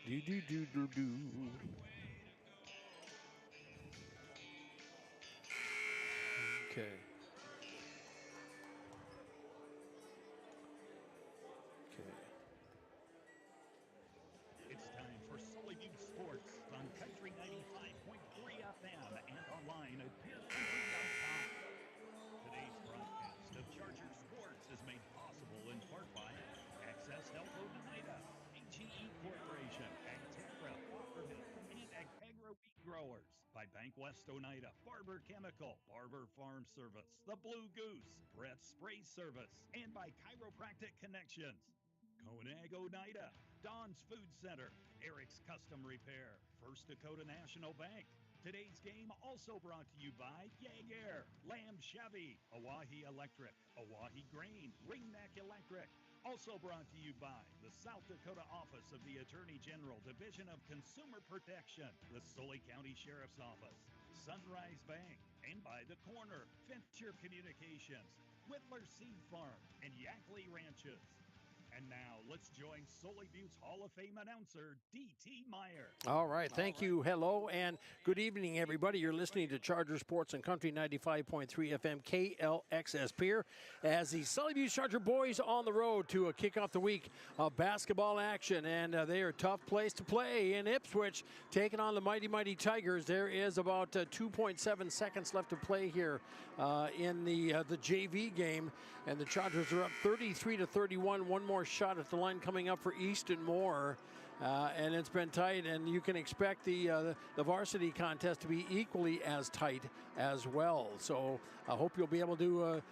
Do do do do do. Okay. Okay. It's time for Sully Sports on Country 95.3 FM and online at peercountry.com. Today's broadcast of Charger Sports is made possible in part by Access Health Oneida, AGE Corporation, Agterra, Walkerville, and Agtegra Wheat Growers, by Bank West Oneida, Barber Chemical, Barber Farm Service, The Blue Goose, Brett Spray Service, and by Chiropractic Connections. Conag Oneida, Don's Food Center, Eric's Custom Repair, First Dakota National Bank. Today's game also brought to you by Jaeger, Lamb Chevy, Oahe Electric, Oahe Grain, Ringneck Electric. Also brought to you by the South Dakota Office of the Attorney General, Division of Consumer Protection, the Sully County Sheriff's Office, Sunrise Bank, and by The Corner, Venture Communications, Whittler Seed Farm, and Yackley Ranches. And now let's join Sully Butte's Hall of Fame announcer, D.T. Meyer. All right. Thank you. Hello and good evening, everybody. You're listening to Charger Sports and Country 95.3 FM KLXS Pier as the Sully Butte Charger boys on the road to kick off the week of basketball action. And they are a tough place to play in Ipswich, taking on the mighty Tigers. There is about 2.7 seconds left to play here in the JV game. And the Chargers are up 33-31. One more shot at the line coming up for Easton Moore. And it's been tight, and you can expect the varsity contest to be equally as tight as well. So I hope you'll be able to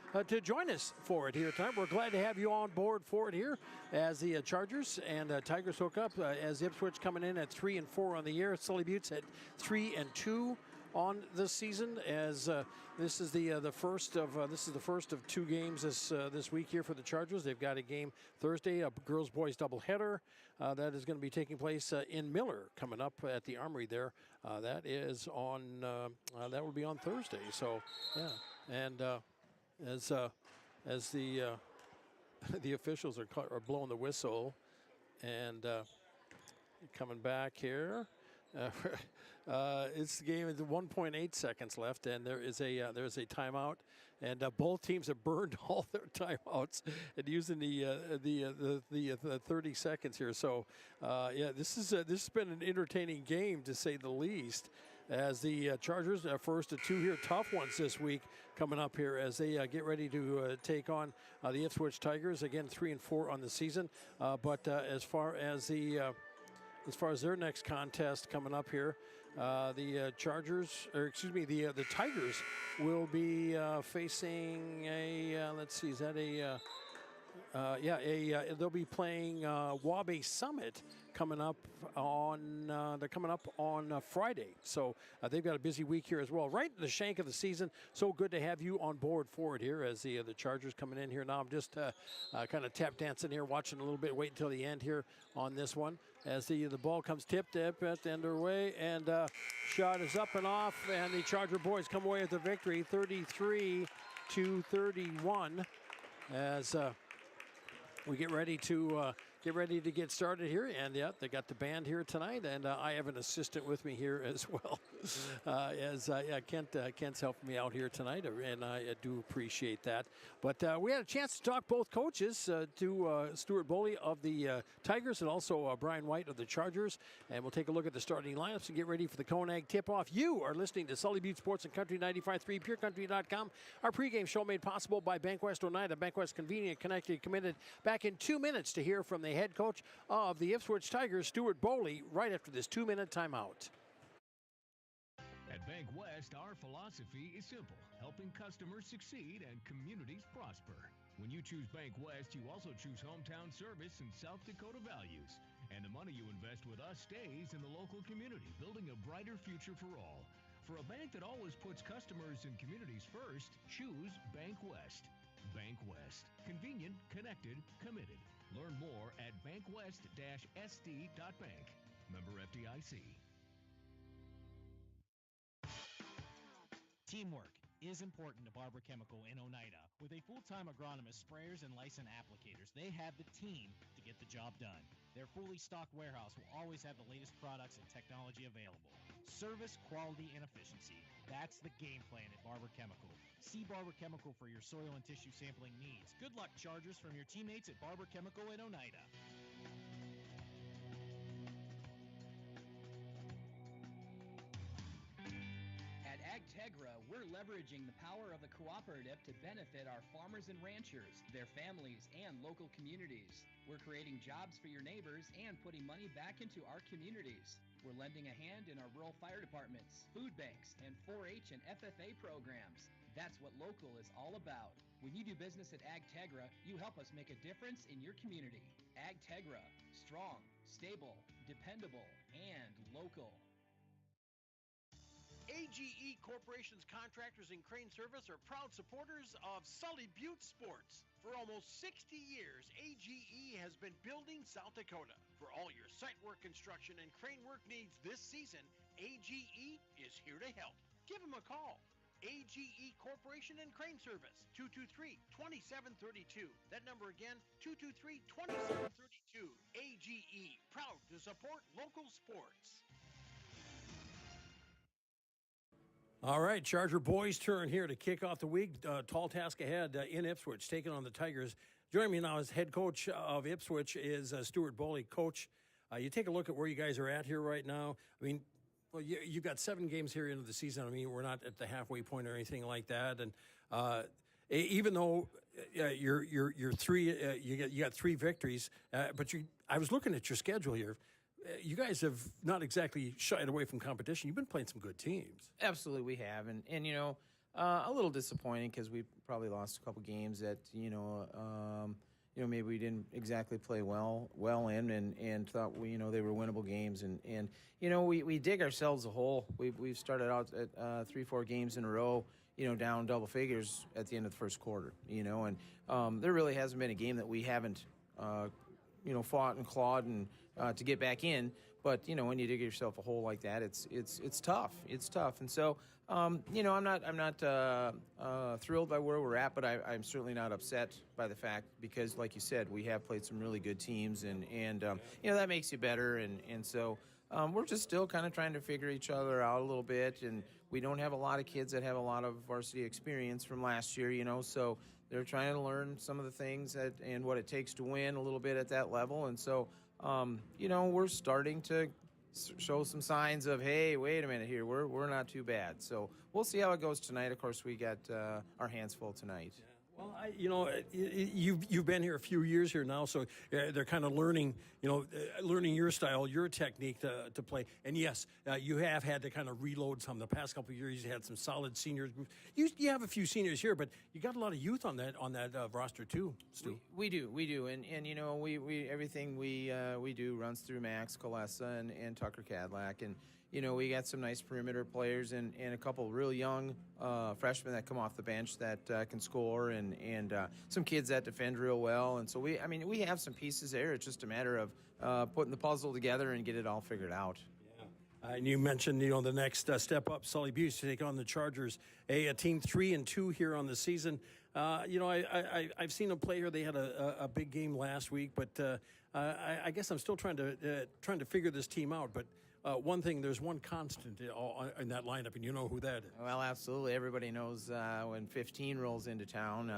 join us for it here tonight. We're glad to have you on board for it here as the Chargers and Tigers hook up. As Ipswich coming in at 3-4 on the year, Sully Butte's at 3-2 on this season, as this is the first of two games this week here for the Chargers. They've got a game Thursday, a girls boys doubleheader that is going to be taking place in Miller coming up at the Armory there. That is on that will be on Thursday. So yeah, and as the the officials are blowing the whistle and coming back here. It's the game with 1.8 seconds left, and there's a timeout, and both teams have burned all their timeouts and using the 30 seconds here. So this has been an entertaining game to say the least. As the Chargers first of two here, tough ones this week coming up here as they get ready to take on the Ipswich Tigers again, 3-4 on the season. But as far as their next contest coming up here, the Tigers will be facing they'll be playing Wabe Summit coming up on Friday. So they've got a busy week here as well. Right in the shank of the season. So good to have you on board for it here as the Chargers coming in here now. I'm just kind of tap dancing here, watching a little bit. Wait until the end here on this one as the ball comes tipped up at the underway, and shot is up and off, and the Charger boys come away with the victory, 33-31, as we get ready to get started here. And yeah, they got the band here tonight, and I have an assistant with me here as well. Kent's helping me out here tonight, and I do appreciate that. But we had a chance to talk both coaches, to Stuart Boley of the Tigers and also Brian White of the Chargers, and we'll take a look at the starting lineups and get ready for the Conag tip-off. You are listening to Sully Butte Sports and Country 95.3, peercountry.com. Our pregame show made possible by Bank West Oneida. Bank West, convenient, connected, committed. Back in 2 minutes to hear from the head coach of the Ipswich Tigers, Stuart Boley, right after this 2-minute timeout. At Bank West, our philosophy is simple: helping customers succeed and communities prosper. When you choose Bank West, you also choose hometown service and South Dakota values. And the money you invest with us stays in the local community, building a brighter future for all. For a bank that always puts customers and communities first, choose Bank West. Bank West. Convenient, connected, committed. Learn more at bankwest-sd.bank. Member FDIC. Teamwork is important to Barber Chemical in Oneida. With a full-time agronomist, sprayers, and licensed applicators, they have the team to get the job done. Their fully stocked warehouse will always have the latest products and technology available. Service, quality, and efficiency. That's the game plan at Barber Chemical. See Barber Chemical for your soil and tissue sampling needs. Good luck, Chargers, from your teammates at Barber Chemical in Oneida. At AgTegra, we're leveraging the power of the cooperative to benefit our farmers and ranchers, their families, and local communities. We're creating jobs for your neighbors and putting money back into our communities. We're lending a hand in our rural fire departments, food banks, and 4-H and FFA programs. That's what local is all about. When you do business at AgTegra, you help us make a difference in your community. AgTegra, strong, stable, dependable, and local. AGE Corporation's contractors and crane service are proud supporters of Sully Butte Sports. For almost 60 years, AGE has been building South Dakota. For all your site work, construction, and crane work needs this season, AGE is here to help. Give them a call. AGE Corporation and Crane Service, 223-2732. That number again, 223-2732. AGE, proud to support local sports. All right, Charger boys' turn here to kick off the week. Tall task ahead in Ipswich, taking on the Tigers. Joining me now as head coach of Ipswich is Stuart Boley. Coach, you take a look at where you guys are at here right now. I mean, well, you've got 7 games here into the season. I mean, we're not at the halfway point or anything like that. And even though you're three, you got 3 victories, but I was looking at your schedule here. You guys have not exactly shied away from competition. You've been playing some good teams. Absolutely, we have, and a little disappointing because we probably lost a couple games that maybe we didn't exactly play well in, and thought they were winnable games, and we dig ourselves a hole. We've started out at 3-4 games in a row, down double figures at the end of the first quarter, and there really hasn't been a game that we haven't fought and clawed and to get back in. But when you dig yourself a hole like that, it's tough. It's tough, and so I'm not thrilled by where we're at, but I'm certainly not upset by the fact, because, like you said, we have played some really good teams, and that makes you better, and so we're just still kind of trying to figure each other out a little bit, and we don't have a lot of kids that have a lot of varsity experience from last year, so they're trying to learn some of the things and what it takes to win a little bit at that level. And so, we're starting to show some signs of, hey, wait a minute here, we're not too bad. So we'll see how it goes tonight. Of course, we got our hands full tonight. Yeah. Well, you've been here a few years here now, so they're kind of learning your style, your technique to play. And yes, you have had to kind of reload some. The past couple of years, you had some solid seniors. You have a few seniors here, but you got a lot of youth on that roster too, Stu. We do, and we everything we do runs through Max Kalesa and Tucker Cadillac, and we got some nice perimeter players and a couple real young freshmen that come off the bench that can score, and some kids that defend real well. And so we have some pieces there. It's just a matter of putting the puzzle together and get it all figured out. Yeah. And you mentioned, the next step up, Sully Butte, to take on the Chargers, a team 3-2 here on the season. I've seen them play here. They had a big game last week, but I guess I'm still trying to figure this team out. But one thing, there's one constant in that lineup, and you know who that is. Well, absolutely. Everybody knows when 15 rolls into town,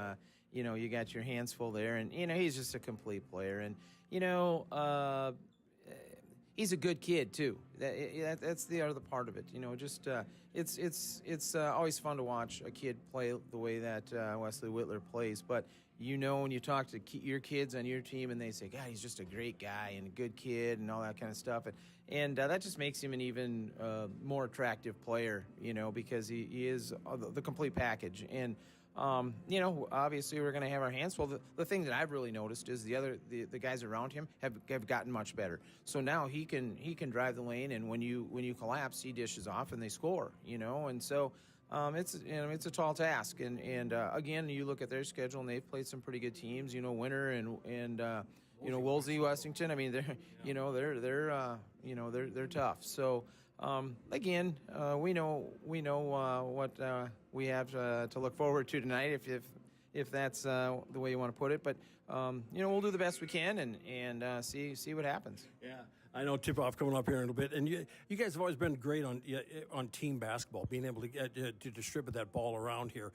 you got your hands full there. And, he's just a complete player. And, he's a good kid, too. That's the other part of it. It's always fun to watch a kid play the way that Wesley Whitler plays. But, when you talk to your kids on your team and they say, God, he's just a great guy and a good kid and all that kind of stuff. And that just makes him an even more attractive player, because he is the complete package. And, obviously we're going to have our hands full. The thing that I've really noticed is the guys around him have gotten much better. So now he can drive the lane, and when you collapse, he dishes off and they score, and so it's a tall task. And again, you look at their schedule and they've played some pretty good teams, Winter and Woolsey, Washington. I mean, they're tough. So again, we know what we have to look forward to tonight. if that's the way you want to put it. But we'll do the best we can and see what happens. Yeah, I know tip-off coming up here in a little bit, and you guys have always been great on team basketball, being able to get to distribute that ball around here.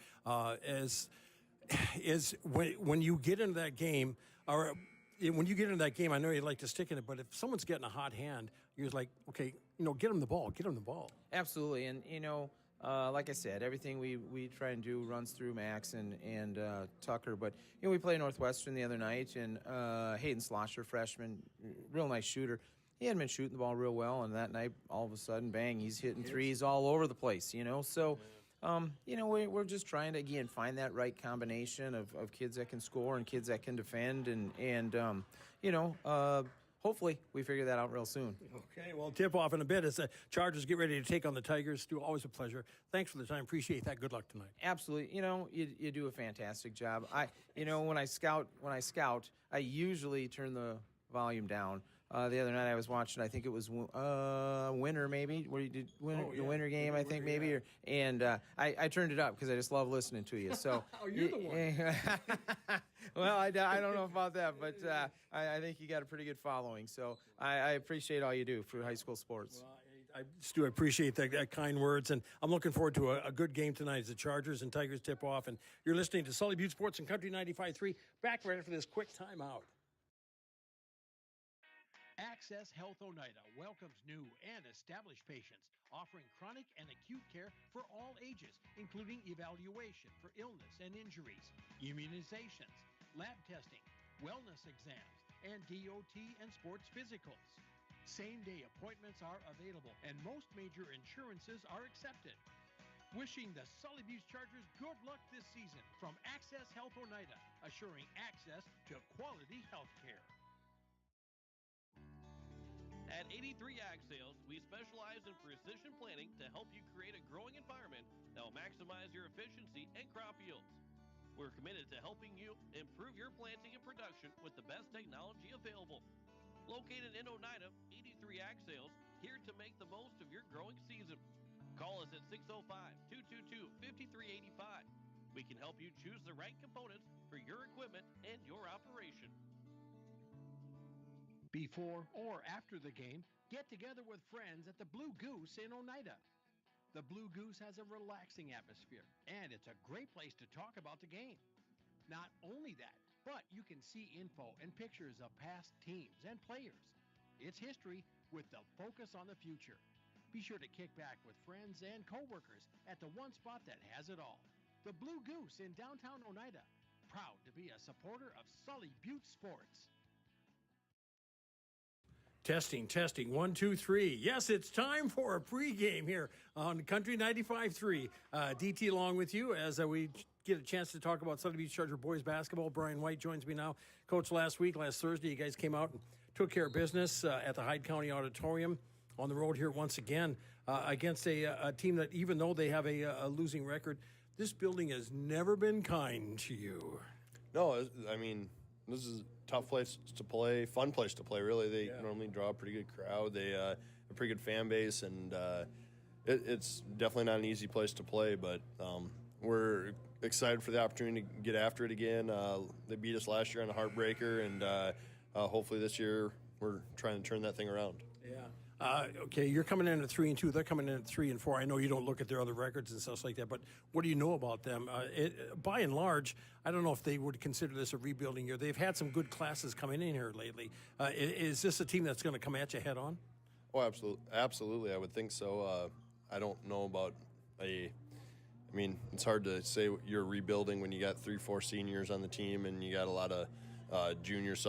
When you get into that game, or when you get into that game, I know you like to stick in it, but if someone's getting a hot hand, you're just like, okay, get them the ball, Absolutely, and like I said, everything we try and do runs through Max and Tucker. But we played Northwestern the other night, and Hayden Slosher, freshman, real nice shooter. He hadn't been shooting the ball real well, and that night, all of a sudden, bang, he's hitting threes all over the place. So, we're just trying to again find that right combination of kids that can score and kids that can defend, and hopefully we figure that out real soon. Okay, well, tip off in a bit as the Chargers get ready to take on the Tigers. Stu, always a pleasure. Thanks for the time. Appreciate that. Good luck tonight. Absolutely. You do a fantastic job. When I scout, I usually turn the volume down. The other night I was watching, I think it was Winter maybe, where you did the Winter game, I think maybe, and I turned it up because I just love listening to you. So you're the one. Well, I don't know about that, but I think you got a pretty good following. So I appreciate all you do for high school sports. Well, Stu, I appreciate that kind words, and I'm looking forward to a good game tonight as the Chargers and Tigers tip off. And you're listening to Sully Butte Sports and Country 95.3. Back right after this quick timeout. Access Health Oneida welcomes new and established patients, offering chronic and acute care for all ages, including evaluation for illness and injuries, immunizations, lab testing, wellness exams, and DOT and sports physicals. Same-day appointments are available, and most major insurances are accepted. Wishing the Sully Butte Chargers good luck this season from Access Health Oneida, assuring access to quality health care. At 83 Ag Sales, we specialize in precision planting to help you create a growing environment that will maximize your efficiency and crop yields. We're committed to helping you improve your planting and production with the best technology available. Located in Oneida, 83 Ag Sales, here to make the most of your growing season. Call us at 605-222-5385. We can help you choose the right components for your equipment and your operation. Before or after the game, get together with friends at the Blue Goose in Oneida. The Blue Goose has a relaxing atmosphere, and it's a great place to talk about the game. Not only that, but you can see info and pictures of past teams and players. It's history with the focus on the future. Be sure to kick back with friends and coworkers at the one spot that has it all. The Blue Goose in downtown Oneida, proud to be a supporter of Sully Butte Sports. Testing. 1, 2, 3. Yes, it's time for a pregame here on Country 95.3. DT along with you as we get a chance to talk about Sully Butte Charger boys basketball. Brian White joins me now. Coach, last Thursday, you guys came out and took care of business at the Hyde County Auditorium on the road here once again against a team that, even though they have a losing record, this building has never been kind to you. No, I mean, this is a tough place to play, fun place to play, really. They normally draw a pretty good crowd. They have a pretty good fan base, and it's definitely not an easy place to play, but we're excited for the opportunity to get after it again. They beat us last year on a heartbreaker, and hopefully this year we're trying to turn that thing around. Yeah. Okay, you're coming in at 3-2. They're coming in at 3-4. I know you don't look at their other records and stuff like that, but what do you know about them? By and large, I don't know if they would consider this a rebuilding year. They've had some good classes coming in here lately. Is this a team that's going to come at you head on? Oh, absolutely. I would think so. I don't know about I mean, it's hard to say you're rebuilding when you got 3-4 seniors on the team and you got a lot of juniors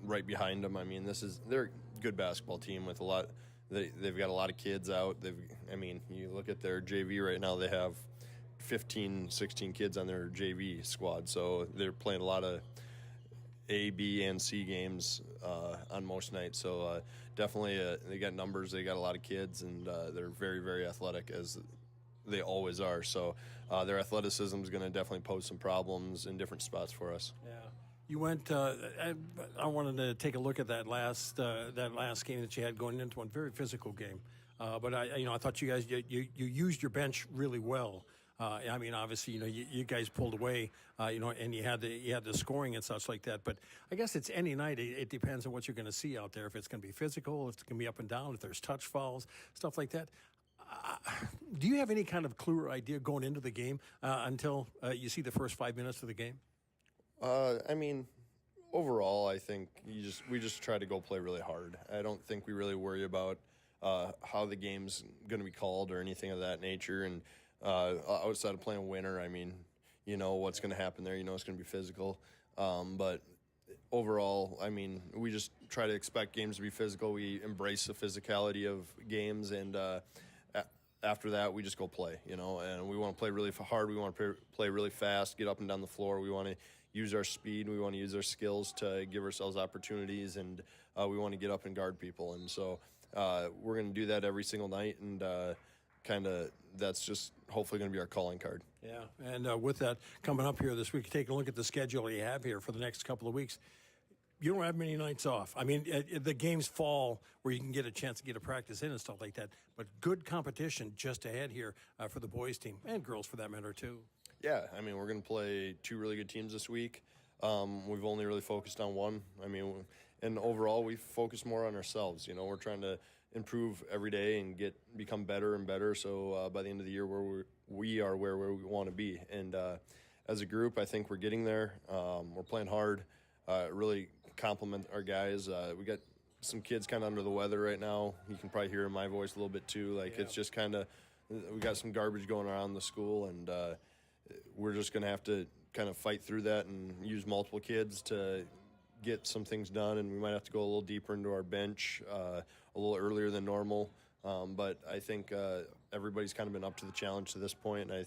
right behind them. I mean, they're a good basketball team with a lot. They've got a lot of kids out. You look at their JV right now. They have 15, 16 kids on their JV squad. So they're playing a lot of A, B, and C games on most nights. So definitely they got numbers. They got a lot of kids, and they're very, very athletic, as they always are. So their athleticism is going to definitely pose some problems in different spots for us. Yeah. You went. I wanted to take a look at that last game that you had going into one very physical game. But I thought you guys you used your bench really well. I mean, obviously, you guys pulled away, and you had the scoring and such like that. But I guess it's any night. It depends on what you're going to see out there. If it's going to be physical, if it's going to be up and down, if there's touch fouls, stuff like that. Do you have any kind of clue or idea going into the game until you see the first 5 minutes of the game? I mean, overall, I think we just try to go play really hard. I don't think we really worry about how the game's going to be called or anything of that nature. And outside of playing winner, I mean, what's going to happen there. It's going to be physical. But overall, I mean, we just try to expect games to be physical. We embrace the physicality of games, and after that, we just go play, and we want to play really hard. We want to play really fast, get up and down the floor. We want to use our speed. We want to use our skills to give ourselves opportunities, and we want to get up and guard people. And so we're going to do that every single night, and kind of that's just hopefully going to be our calling card. Yeah, and with that coming up here this week, take a look at the schedule you have here for the next couple of weeks. You don't have many nights off. I mean, the games fall where you can get a chance to get a practice in and stuff like that. But good competition just ahead here for the boys team and girls for that matter too. Yeah, I mean, we're going to play two really good teams this week. We've only really focused on one. I mean, and overall, we focus more on ourselves. We're trying to improve every day and become better and better. So by the end of the year, we are where we want to be. And as a group, I think we're getting there. We're playing hard. Really compliment our guys. We got some kids kind of under the weather right now. You can probably hear in my voice a little bit too. It's just kind of, we got some garbage going around the school, and we're just going to have to kind of fight through that and use multiple kids to get some things done. And we might have to go a little deeper into our bench a little earlier than normal. But I think everybody's kind of been up to the challenge to this point, and I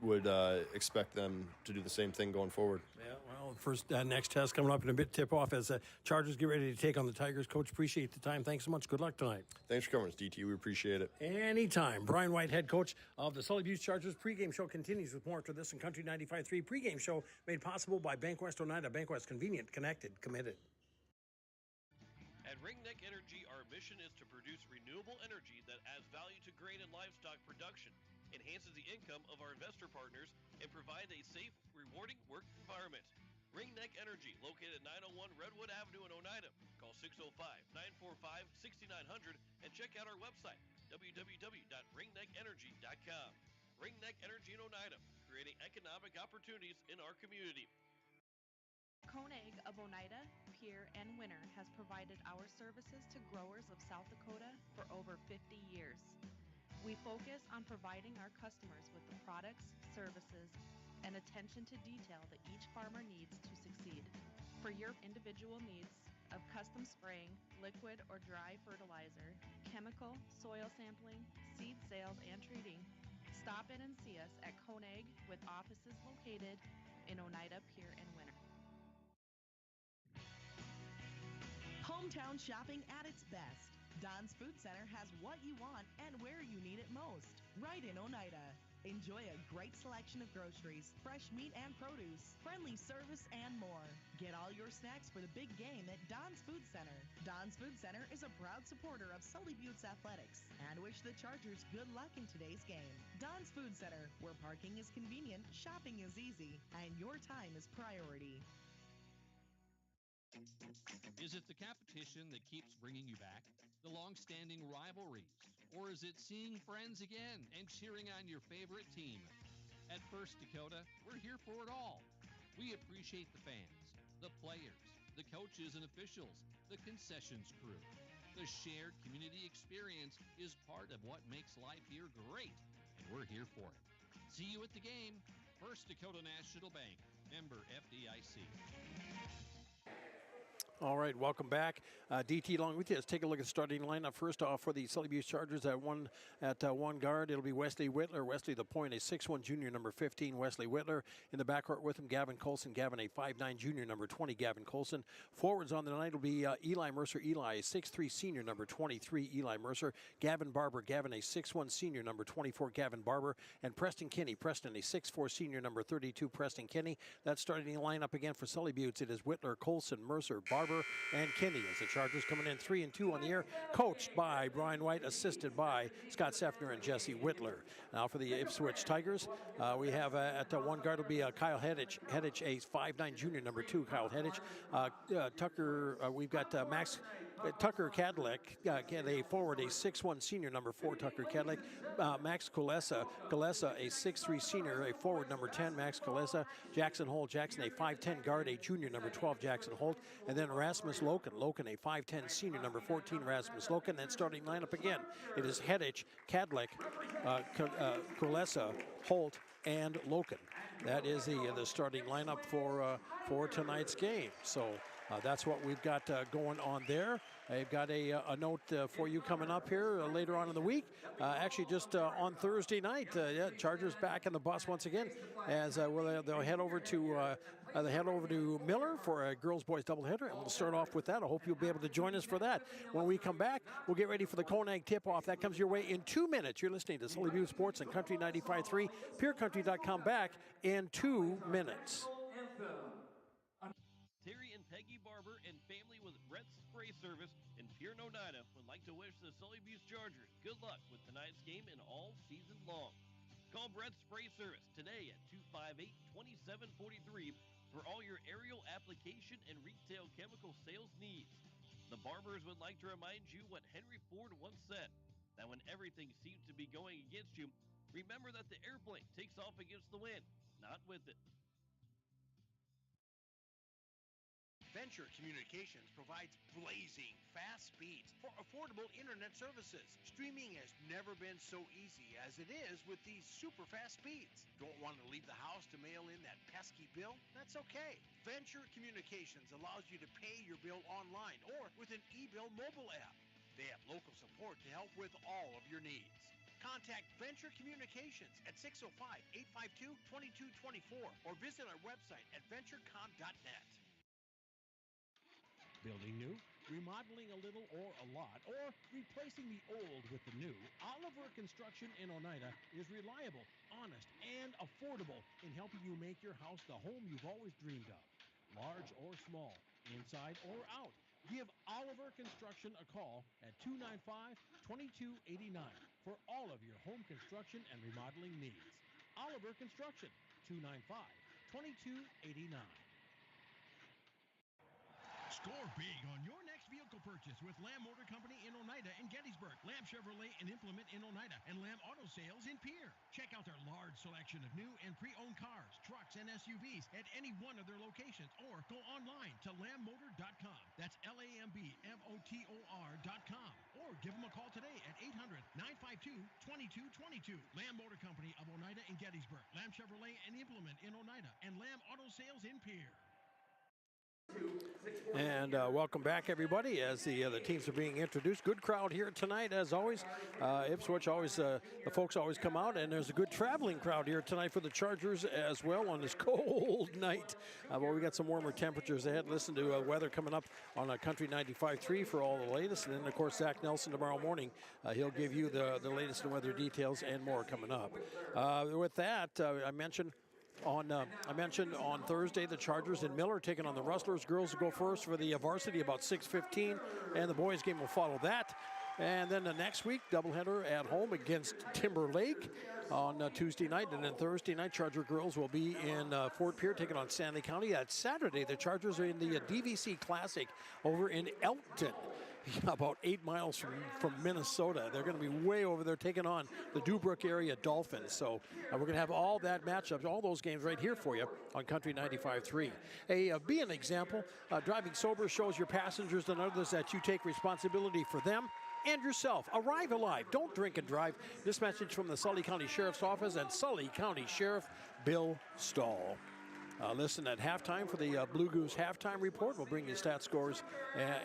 would expect them to do the same thing going forward. Yeah, well, first next test coming up in a bit, tip-off as Chargers get ready to take on the Tigers. Coach, appreciate the time. Thanks so much. Good luck tonight. Thanks for coming, DT. We appreciate it. Anytime. Brian White, head coach of the Sully Chargers. Pregame show continues with more after this in Country 95.3. Pregame show made possible by Bank West Oneida. Bank West, convenient, connected, committed. At Ringneck Energy, our mission is to produce renewable energy that adds value to grain and livestock production, enhances the income of our investor partners, and provides a safe, rewarding work environment. Ringneck Energy, located at 901 Redwood Avenue in Oneida. Call 605-945-6900 and check out our website, www.ringneckenergy.com. Ringneck Energy in Oneida, creating economic opportunities in our community. Koenig of Oneida, Pierre, and Winter has provided our services to growers of South Dakota for over 50 years. We focus on providing our customers with the products, services, and attention to detail that each farmer needs to succeed. For your individual needs of custom spraying, liquid or dry fertilizer, chemical, soil sampling, seed sales, and treating, stop in and see us at Koenig with offices located in Oneida, Pierre, and Winter. Hometown shopping at its best. Don's Food Center has what you want and where you need it most. Right in Oneida. Enjoy a great selection of groceries, fresh meat and produce, friendly service, and more. Get all your snacks for the big game at Don's Food Center. Don's Food Center is a proud supporter of Sully Buttes Athletics and wish the Chargers good luck in today's game. Don's Food Center, where parking is convenient, shopping is easy, and your time is priority. Is it the competition that keeps bringing you back? The long-standing rivalries? Or is it seeing friends again and cheering on your favorite team? At First Dakota, we're here for it all. We appreciate the fans, the players, the coaches and officials, the concessions crew. The shared community experience is part of what makes life here great, and we're here for it. See you at the game. First Dakota National Bank, member FDIC. All right, welcome back. DT along with you. Let's take a look at the starting lineup. First off, for the Sully Buttes Chargers at one guard, it'll be Wesley Whitler. Wesley the point, a 6'1" junior, number 15, Wesley Whitler. In the backcourt with him, Gavin Colson. Gavin, a 5'9" junior, number 20, Gavin Colson. Forwards on the night will be Eli Mercer. Eli, a 6'3" senior, number 23, Eli Mercer. Gavin Barber. Gavin, a 6'1" senior, number 24, Gavin Barber. And Preston Kinney. Preston, a 6'4" senior, number 32, Preston Kinney. That starting lineup again for Sully Buttes. It is Whitler, Colson, Mercer, Barber, Barber, and Kinney. As the Chargers coming in 3-2 on the air, coached by Brian White, assisted by Scott Sefner and Jesse Whitler. Now for the Ipswich Tigers, we have at one guard will be Kyle Hedich, a 5'9" junior, number 2, Kyle Hedich. Tucker, we've got Tucker Cadillac, a forward, a 6'1" senior, number 4, Tucker Cadillac. Max Kulesa, a 6'3" senior, a forward, number 10, Max Kulesa. Jackson Holt, a 5'10" guard, a junior, number 12, Jackson Holt. And then Rasmus Loken, a 5'10" senior, number 14, Rasmus Loken. Then starting lineup again, it is Hedich, Cadillac, Kulesa, Holt, and Loken. That is the starting lineup for tonight's game. So that's what we've got going on there. I've got a note for you coming up here later on in the week. Actually, just on Thursday night, Chargers back in the bus once again, as they'll head over to Miller for a girls-boys doubleheader, and we'll start off with that. I hope you'll be able to join us for that. When we come back, we'll get ready for the Konag tip-off. That comes your way in 2 minutes. You're listening to Sully View Sports and Country 95.3, PureCountry.com, back in 2 minutes. Terry and Peggy Barber and family with Brett's Spray Service in Pierre, Oneida would like to wish the Sully View Chargers good luck with tonight's game and all season long. Call Brett's Spray Service today at 258-2743 for all your aerial application and retail chemical sales needs. The Barbers would like to remind you what Henry Ford once said, that when everything seems to be going against you, remember that the airplane takes off against the wind, not with it. Venture Communications provides blazing fast speeds for affordable internet services. Streaming has never been so easy as it is with these super fast speeds. Don't want to leave the house to mail in that pesky bill? That's okay. Venture Communications allows you to pay your bill online or with an e-bill mobile app. They have local support to help with all of your needs. Contact Venture Communications at 605-852-2224 or visit our website at venturecom.net. Building new, remodeling a little or a lot, or replacing the old with the new, Oliver Construction in Oneida is reliable, honest, and affordable in helping you make your house the home you've always dreamed of. Large or small, inside or out, give Oliver Construction a call at 295-2289 for all of your home construction and remodeling needs. Oliver Construction, 295-2289. Score big on your next vehicle purchase with Lamb Motor Company in Oneida and Gettysburg, Lamb Chevrolet and Implement in Oneida, and Lamb Auto Sales in Pierre. Check out their large selection of new and pre-owned cars, trucks, and SUVs at any one of their locations, or go online to lambmotor.com. That's LAMBMOTOR.com. Or give them a call today at 800-952-2222. Lamb Motor Company of Oneida and Gettysburg, Lamb Chevrolet and Implement in Oneida, and Lamb Auto Sales in Pierre. And welcome back, everybody, as the teams are being introduced. Good crowd here tonight, as always. Ipswich always, the folks always come out, and there's a good traveling crowd here tonight for the Chargers as well on this cold night. But we got some warmer temperatures ahead. Listen to weather coming up on Country 95.3 for all the latest. And then, of course, Zach Nelson tomorrow morning. He'll give you the latest in weather details and more coming up. With that, I mentioned on Thursday, the Chargers in Miller taking on the Rustlers. Girls will go first for the varsity about 6:15, and the boys game will follow that. And then the next week, doubleheader at home against Timberlake on Tuesday night. And then Thursday night, Charger girls will be in Fort Pierre taking on Stanley County. At Saturday, the Chargers are in the DVC Classic over in Elkton, about 8 miles from Minnesota. They're going to be way over there taking on the Dubrook area Dolphins. So we're going to have all that matchups, all those games right here for you on Country 95.3. Be an example. Driving sober shows your passengers and others that you take responsibility for them and yourself. Arrive alive. Don't drink and drive. This message from the Sully County Sheriff's Office and Sully County Sheriff Bill Stahl. Listen at halftime for the Blue Goose halftime report. We'll bring you stat scores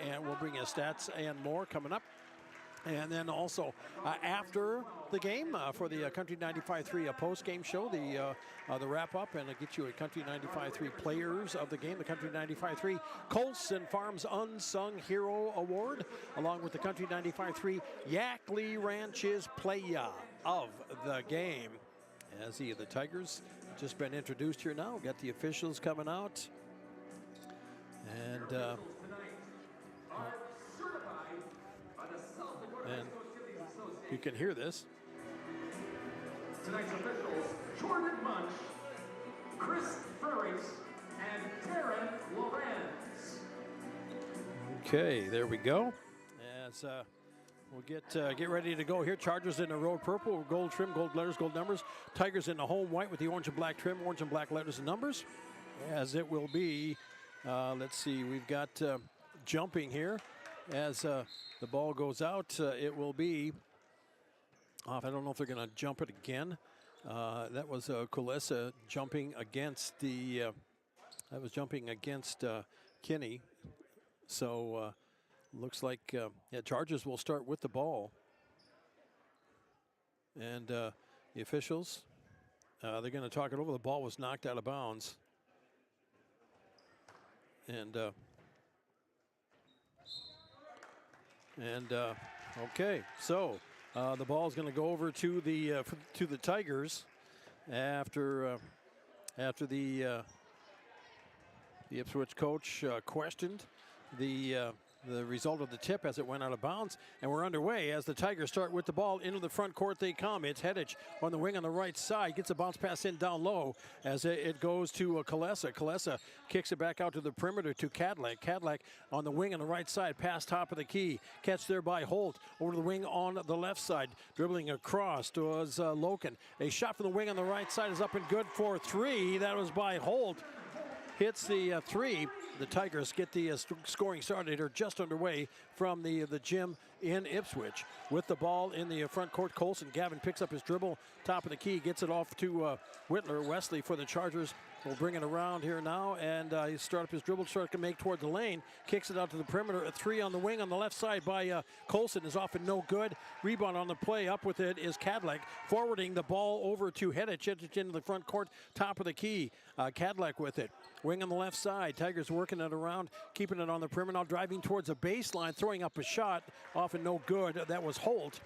and we'll bring you stats and more coming up. And then also after the game for the Country 95.3 post-game show, the wrap-up, and I'll get you a Country 95.3 players of the game, the Country 95.3 Colson Farms Unsung Hero Award, along with the Country 95.3 Yackley Ranches Playa of the game. As the Tigers just been introduced here now. Got the officials coming out. And you can hear this. Tonight's officials, Jordan Munch, Chris Furries, and Taryn Lorenz. Okay, there we go. As we'll get ready to go here. Chargers in the road purple, gold trim, gold letters, gold numbers. Tigers in the home white with the orange and black trim, orange and black letters and numbers. As it will be, let's see, we've got jumping here. As the ball goes out, it will be off. I don't know if they're going to jump it again. That was Kulesa jumping against the. That was jumping against Kinney. So looks like yeah, Chargers will start with the ball. And the officials, they're going to talk it over. The ball was knocked out of bounds. And okay, so the ball is going to go over to the Tigers after the Ipswich coach questioned the result of the tip as it went out of bounds. And we're underway as the Tigers start with the ball. Into the front court they come. It's Hedich on the wing on the right side. Gets a bounce pass in down low as it goes to Kulesa. Kulesa kicks it back out to the perimeter to Cadillac. Cadillac on the wing on the right side, past top of the key. Catch there by Holt. Over to the wing on the left side. Dribbling across was Loken. A shot from the wing on the right side is up and good for three. That was by Holt. Hits the three. The Tigers get the scoring started, or just underway from the gym in Ipswich. With the ball in the front court, Colson. Gavin picks up his dribble, top of the key, gets it off to Whitler. Wesley for the Chargers will bring it around here now, and he start up his dribble, start to make toward the lane, kicks it out to the perimeter. A three on the wing on the left side by Colson is off and no good. Rebound on the play, up with it is Cadillac, forwarding the ball over to Hedich into the front court, top of the key. Cadillac with it. Wing on the left side. Tigers working it around, keeping it on the perimeter, now driving towards the baseline, throwing up a shot, off and no good. That was Holt.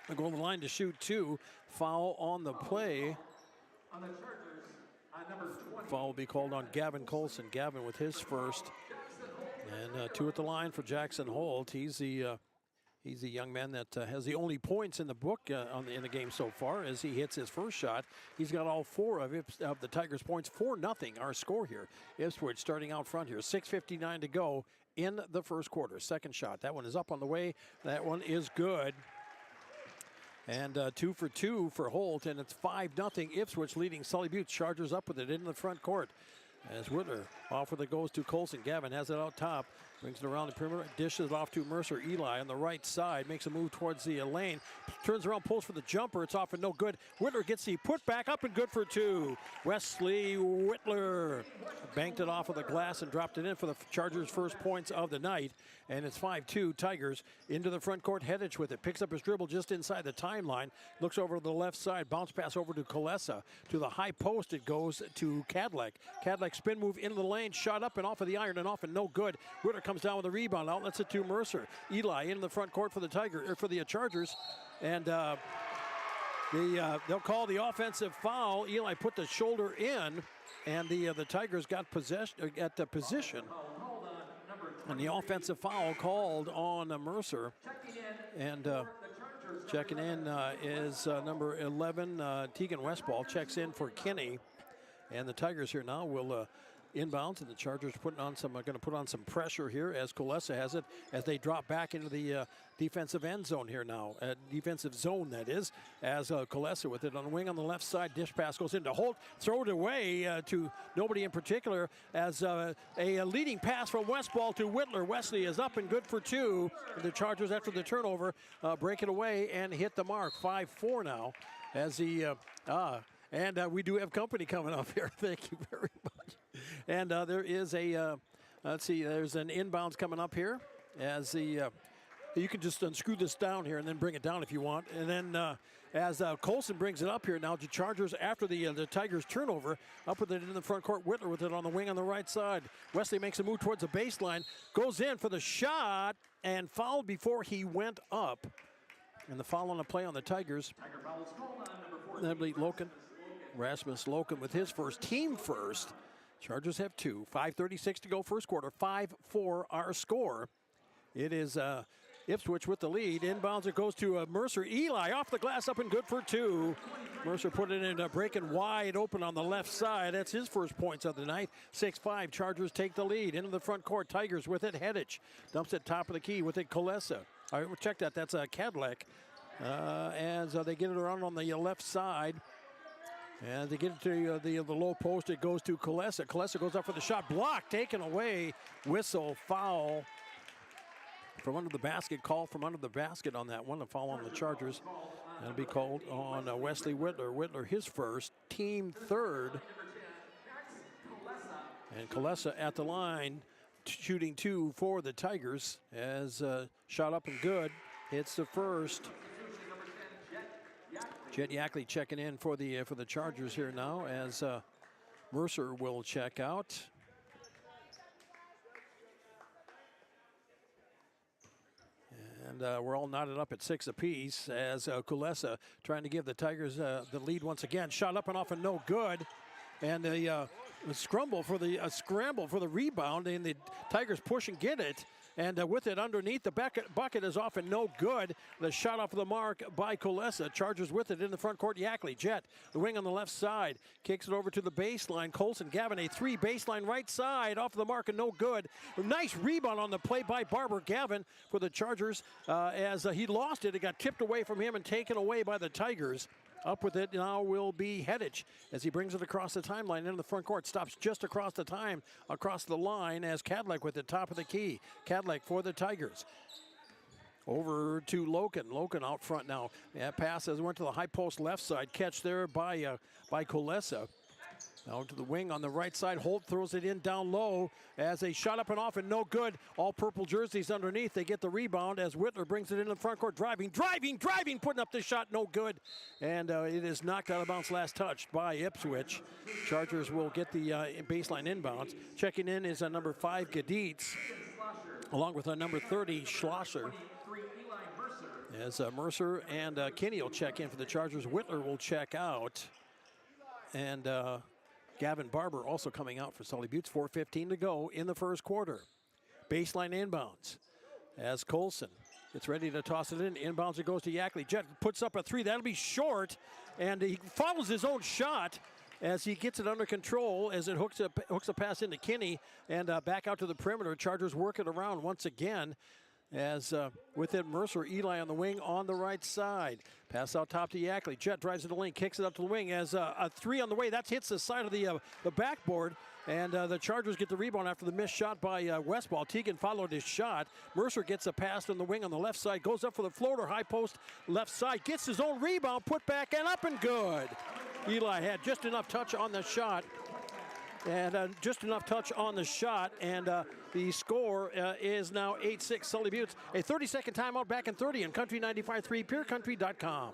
They go on the line to shoot two. Foul on the play. On the Chargers, number 20. Foul will be called on Gavin Colson. Gavin with his first. And two at the line for Jackson Holt. He's the young man that has the only points in the book in the game so far as he hits his first shot. He's got all four of the Tigers' points. 4-0 our score here. Ipswich starting out front here. 6:59 to go in the first quarter. Second shot. That one is up on the way. That one is good. And 2 for 2 for Holt, and it's 5-0 Ipswich leading Sully Butte. Chargers up with it in the front court. As Whitler off with it goes to Colson. Gavin has it out top. Brings it around the perimeter. Dishes it off to Mercer. Eli on the right side. Makes a move towards the lane. Turns around, pulls for the jumper. It's off and no good. Whitler gets the put back up and good for two. Wesley Whitler banked it off of the glass and dropped it in for the Chargers' first points of the night. And it's 5-2 Tigers into the front court. Hedich with it. Picks up his dribble just inside the timeline. Looks over to the left side. Bounce pass over to Kulesa. To the high post it goes to Cadillac. Cadillac spin move into the lane. Shot up and off of the iron and off and no good. Whitler comes down with a rebound. Outlets it to Mercer. Eli in the front court for the Chargers. And they'll call the offensive foul. Eli put the shoulder in, and the Tigers got possession at the position. And the offensive foul called on Mercer. And checking in is number 11, Tegan Westball, checks in for Kinney. And the Tigers here now will inbounds, and the Chargers are going to put on some pressure here as Kulesa has it, as they drop back into the defensive end zone here now. Defensive zone, that is, as Kulesa with it on the wing on the left side. Dish pass goes into Holt, throw it away to nobody in particular, as a leading pass from Westball to Whitler. Wesley is up and good for two. The Chargers, after the turnover, break it away and hit the mark. 5-4 now as he and we do have company coming up here. Thank you very much. And there is there's an inbounds coming up here as you can just unscrew this down here and then bring it down if you want. And then as Colson brings it up here now to Chargers after the Tigers turnover, up with it in the front court. Whitler with it on the wing on the right side. Wesley makes a move towards the baseline, goes in for the shot, and fouled before he went up. And the foul on the play on the Tigers. Loken. Rasmus Loken with his first, team first. Chargers have two. 5:36 to go first quarter. 5-4 our score. It is Ipswich with the lead. Inbounds it goes to Mercer. Eli off the glass, up and good for 2. Mercer put it in, breaking wide open on the left side. That's his first points of the night. 6-5, Chargers take the lead. Into the front court, Tigers with it. Heddich dumps it top of the key with it. Kolesa. All right, we'll check that. That's Cadillac. As they get it around on the left side. And they get it to the low post. It goes to Kolesa. Kolesa goes up for the shot. Block taken away. Whistle, foul. From under the basket, call from under the basket on that one. A foul on the Chargers. That'll be called on Wesley Whitler. Whitler, his first, team third. And Kolesa at the line, shooting 2 for the Tigers. As shot up and good, hits the first. Jet Yackley checking in for the Chargers here now, as Mercer will check out. And we're all knotted up at 6 apiece as Kolesa trying to give the Tigers the lead once again. Shot up and off and no good. And a scramble for the rebound, and the Tigers push and get it. And with it underneath, the bucket is off and no good. The shot off the mark by Kolesa. Chargers with it in the front court. Yackley, Jet, the wing on the left side. Kicks it over to the baseline. Colson, Gavin, a 3 baseline right side. Off the mark and no good. Nice rebound on the play by Barber. Gavin for the Chargers. As he lost it, it got tipped away from him and taken away by the Tigers. Up with it now will be Heddich as he brings it across the timeline into the front court. Stops just across the line as Cadillac with the top of the key. Cadillac for the Tigers. Over to Loken. Loken out front now. That pass as it went to the high post left side. Catch there by Kolesa. Now to the wing on the right side. Holt throws it in down low as they shot up and off and no good. All purple jerseys underneath. They get the rebound as Whitler brings it in the front court. Driving, putting up the shot, no good. And it is knocked out of bounds last touch by Ipswich. Chargers will get the baseline inbounds. Checking in is number 5, Gaditz, along with number 30, Schlosser. As Mercer and Kinney will check in for the Chargers. Whitler will check out. And Gavin Barber also coming out for Sully Buttes. 4:15 to go in the first quarter. Baseline inbounds as Colson gets ready to toss it in. Inbounds it goes to Yackley. Jet puts up a 3. That'll be short. And he follows his own shot as he gets it under control as it hooks a pass into Kinney and back out to the perimeter. Chargers work it around once again. As with it, Mercer, Eli on the wing on the right side. Pass out top to Yackley. Jet drives to the lane, kicks it up to the wing as a 3 on the way. That hits the side of the backboard. And the Chargers get the rebound after the missed shot by Westball. Teagan followed his shot. Mercer gets a pass on the wing on the left side. Goes up for the floater, high post left side. Gets his own rebound, put back and up and good. Eli had just enough touch on the shot. And the score is now 8-6 Sully Buttes. A 30-second timeout, back in 30 on Country 95.3, PureCountry.com.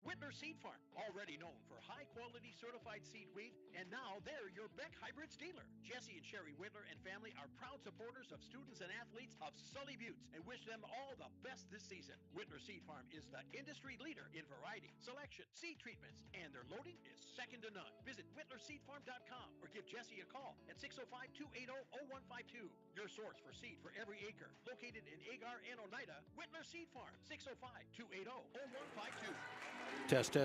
Whitler Seed Farm, already known for high-quality certified seed wheat, and now they're your Beck Hybrids dealer. Jesse and Sherry Whitler and family are proud supporters of students and athletes of Sully Buttes and wish them all the best this season. Whitler Seed Farm is the industry leader in variety, selection, seed treatments, and their loading is second to none. Visit WhitlerSeedFarm.com or give Jesse a call at 605-280-0152. Your source for seed for every acre. Located in Agar and Oneida, Whitler Seed Farm, 605-280-0152. Test.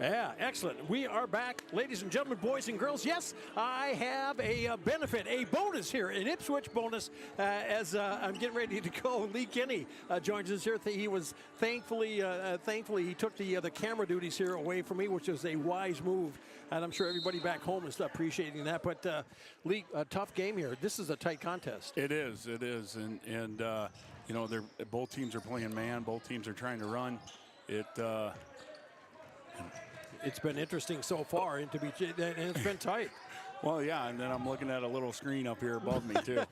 Yeah, excellent. We are back, ladies and gentlemen, boys and girls. Yes, I have a benefit, a bonus here, an Ipswich bonus as I'm getting ready to go. Lee Kinney joins us here. He was thankfully he took the camera duties here away from me, which was a wise move. And I'm sure everybody back home is appreciating that. But Lee, a tough game here. This is a tight contest. It is, and you know, both teams are playing man. Both teams are trying to run. It's been interesting so far, and it's been tight. Well, yeah, and then I'm looking at a little screen up here above me, too.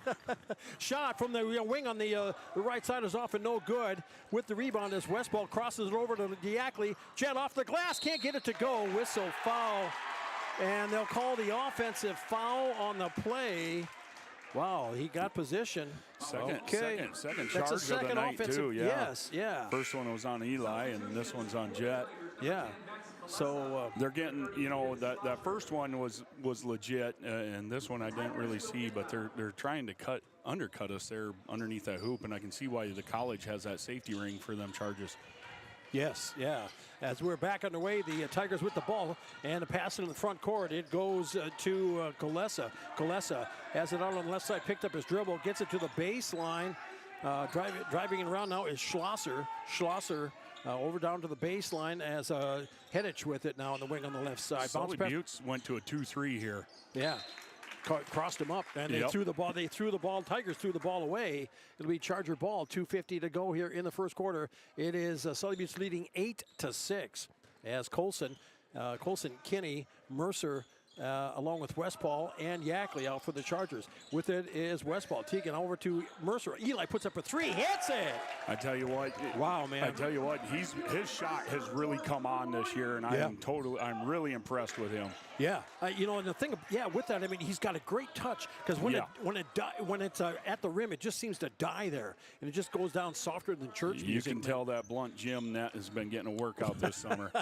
Shot from the wing on the right side is off and no good. With the rebound as Westball crosses it over to Yackley. Jet off the glass, can't get it to go. Whistle, foul, and they'll call the offensive foul on the play. Wow, he got position. Second That's charge a second of the night, offensive, too. Yeah. Yes, yeah. First one was on Eli, and this one's on Jet. Yeah. So they're getting, that first one was legit, and this one I didn't really see, but they're trying to undercut us there underneath that hoop, and I can see why the college has that safety ring for them charges. Yes, yeah. As we're back underway, the Tigers with the ball and a pass in the front court. It goes to Kolesa. Kolesa has it out on the left side, picked up his dribble, gets it to the baseline. Driving it around now is Schlosser. Schlosser over down to the baseline as Hedich with it now on the wing on the left side. Sully Buttes went to a 2-3 here. Yeah. Crossed him up, and they threw the ball. Tigers threw the ball away. It'll be Charger ball. 2:50 to go here in the first quarter. It is Sully Buttes leading 8-6 as Colson, Kinney, Mercer, along with Westpaul and Yackley out for the Chargers. With it is Westpaul. Teagan over to Mercer. Eli puts up a three, hits it. I tell you what. Wow, man. I tell you what, his shot has really come on this year, and I'm really impressed with him. Yeah, and the thing, with that, I mean, he's got a great touch because when it's at the rim, it just seems to die there, and it just goes down softer than church music. You can tell that blunt gym net has been getting a workout this summer.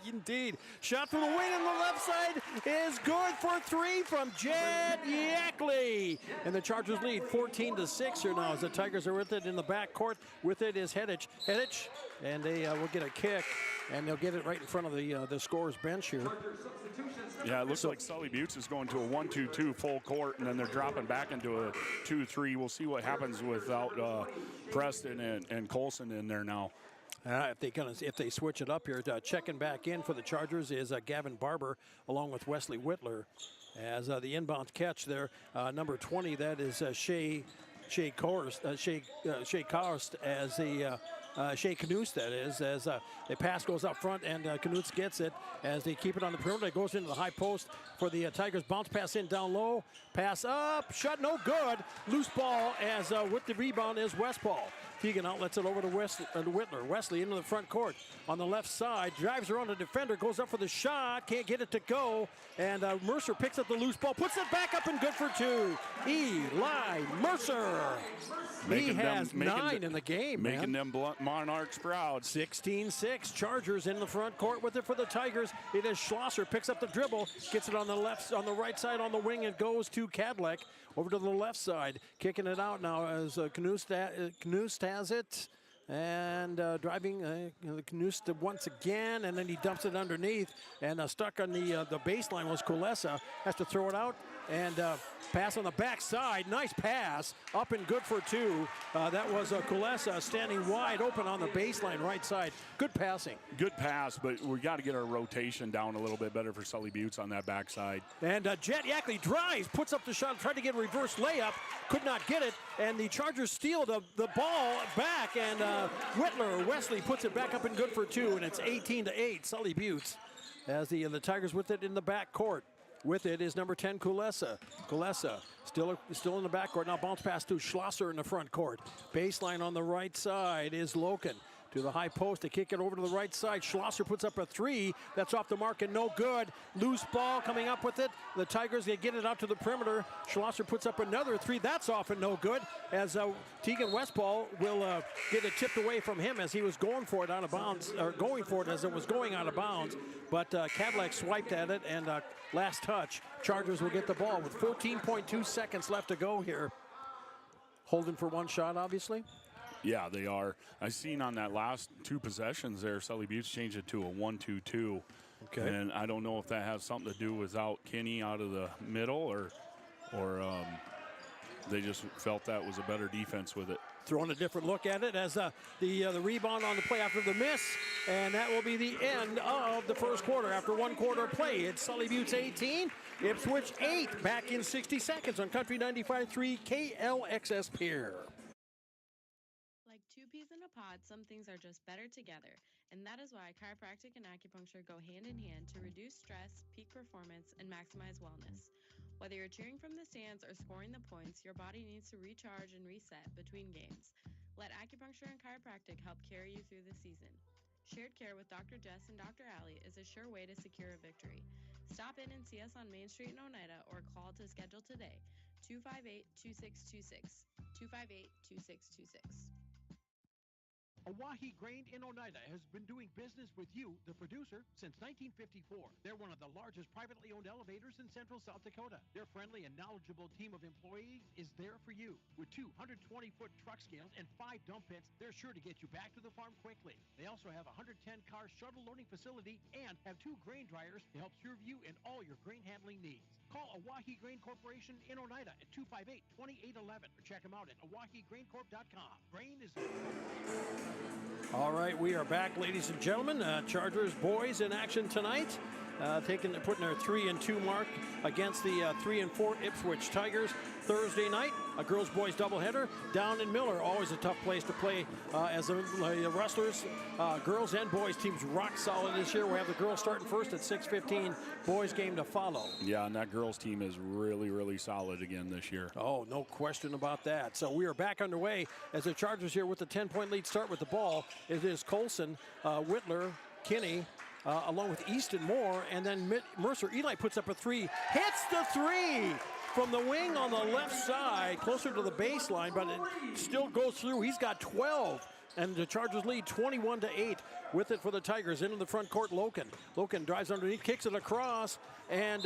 Indeed. Shot from the wing on the left side is good for three from Jed Yackley. And the Chargers lead 14-6 here now as the Tigers are with it in the back court. With it is Hedich, and they will get a kick, and they'll get it right in front of the scorer's bench here. Yeah, it looks like Sully Buttes is going to a 1-2-2 full court, and then they're dropping back into a 2-3. We'll see what happens without Preston and Colson in there now. If they switch it up here, checking back in for the Chargers is Gavin Barber along with Wesley Whitler. As the inbound catch there, number 20, that is Shea Korst as the Shea Knust, that is, as the pass goes up front, and Knust gets it as they keep it on the perimeter. It goes into the high post for the Tigers. Bounce pass in down low. Pass up. Shot no good. Loose ball as with the rebound is Westpaul. Teagan outlets it over to Whitler. Wesley into the front court on the left side. Drives around the defender. Goes up for the shot. Can't get it to go. And Mercer picks up the loose ball. Puts it back up and good for two. Eli Mercer. He has 9 in the game, making them blunt Monarchs proud. 16-6. Chargers in the front court with it for the Tigers. It is Schlosser. Picks up the dribble. Gets it on the right side on the wing. It goes to Kadlec. Over to the left side. Kicking it out now as Knust has it. And driving Knust once again. And then he dumps it underneath. And stuck on the baseline was Kolesa. Has to throw it out. And pass on the backside. Nice pass. Up and good for two. That was Kolesa standing wide open on the baseline right side. Good passing. Good pass, but we got to get our rotation down a little bit better for Sully Buttes on that backside. And Jet Yackley drives, puts up the shot, tried to get a reverse layup, could not get it, and the Chargers steal the ball back, and Wesley puts it back up and good for two, and it's 18-8, Sully Buttes, as the Tigers with it in the back court. With it is number 10, Kolesa. Kolesa still in the backcourt. Now bounce pass to Schlosser in the front court. Baseline on the right side is Loken. To the high post to kick it over to the right side. Schlosser puts up a three. That's off the mark and no good. Loose ball coming up with it. The Tigers, they get it out to the perimeter. Schlosser puts up another three. That's off and no good. As Teagan Westpaul will get it tipped away from him as he was going for it out of bounds, or going for it as it was going out of bounds. But Kadlec swiped at it, and last touch. Chargers will get the ball with 14.2 seconds left to go here. Holding for one shot, obviously. Yeah, they are. I seen on that last two possessions there, Sully Buttes changed it to a 1-2-2. Okay. And I don't know if that has something to do without Kinney out of the middle, or they just felt that was a better defense with it. Throwing a different look at it as the rebound on the play after the miss, and that will be the end of the first quarter. After one quarter of play, it's Sully Buttes 18, Ipswich 8. Back in 60 seconds on Country 95.3 KLXS Pier. Like two peas in a pod, some things are just better together. And that is why chiropractic and acupuncture go hand in hand to reduce stress, peak performance, and maximize wellness. Whether you're cheering from the stands or scoring the points, your body needs to recharge and reset between games. Let acupuncture and chiropractic help carry you through the season. Shared care with Dr. Jess and Dr. Allie is a sure way to secure a victory. Stop in and see us on Main Street in Oneida or call to schedule today, 258-2626, 258-2626. Awahi Grain in Oneida has been doing business with you, the producer, since 1954. They're one of the largest privately owned elevators in central South Dakota. Their friendly and knowledgeable team of employees is there for you. With 2 120-foot truck scales and 5 dump pits, they're sure to get you back to the farm quickly. They also have a 110-car shuttle loading facility and have 2 grain dryers to help serve you in all your grain handling needs. Call Awahi Grain Corporation in Oneida at 258-2811 or check them out at awahigraincorp.com. Grain is All right, we are back, ladies and gentlemen. Chargers boys in action tonight, putting their 3-2 mark against the 3-4 Ipswich Tigers. Thursday night, a girls-boys doubleheader down in Miller. Always a tough place to play as the wrestlers, girls and boys teams rock solid this year. We have the girls starting first at 6:15. Boys game to follow. Yeah, and that girls team is really, really solid again this year. Oh, no question about that. So we are back underway as the Chargers here with the 10-point lead start with the ball. It is Colson, Whitler, Kinney, along with Easton Moore, and then Mercer. Eli puts up a 3, hits the 3 from the wing on the left side, closer to the baseline, but it still goes through. He's got 12, and the Chargers lead 21-8 with it for the Tigers. Into the front court, Loken. Loken drives underneath, kicks it across, and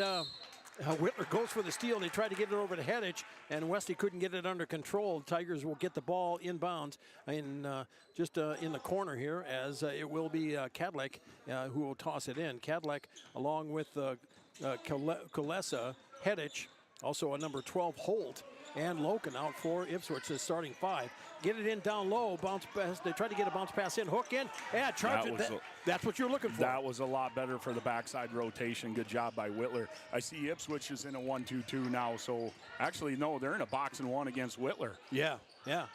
Whitler goes for the steal. They tried to get it over to Hedich, and Wesley couldn't get it under control. Tigers will get the ball inbounds in just in the corner here, as it will be Kadlec who will toss it in. Kadlec along with Kolesa, Hedich, also a number 12 Holt, and Loken out for Ipswich, the starting 5. Get it in down low, bounce pass. They tried to get a bounce pass in, hook in, and charge it. That's what you're looking for. That was a lot better for the backside rotation. Good job by Whitler. I see Ipswich is in a 1-2-2 now, so actually, no, they're in a box and 1 against Whitler. Yeah,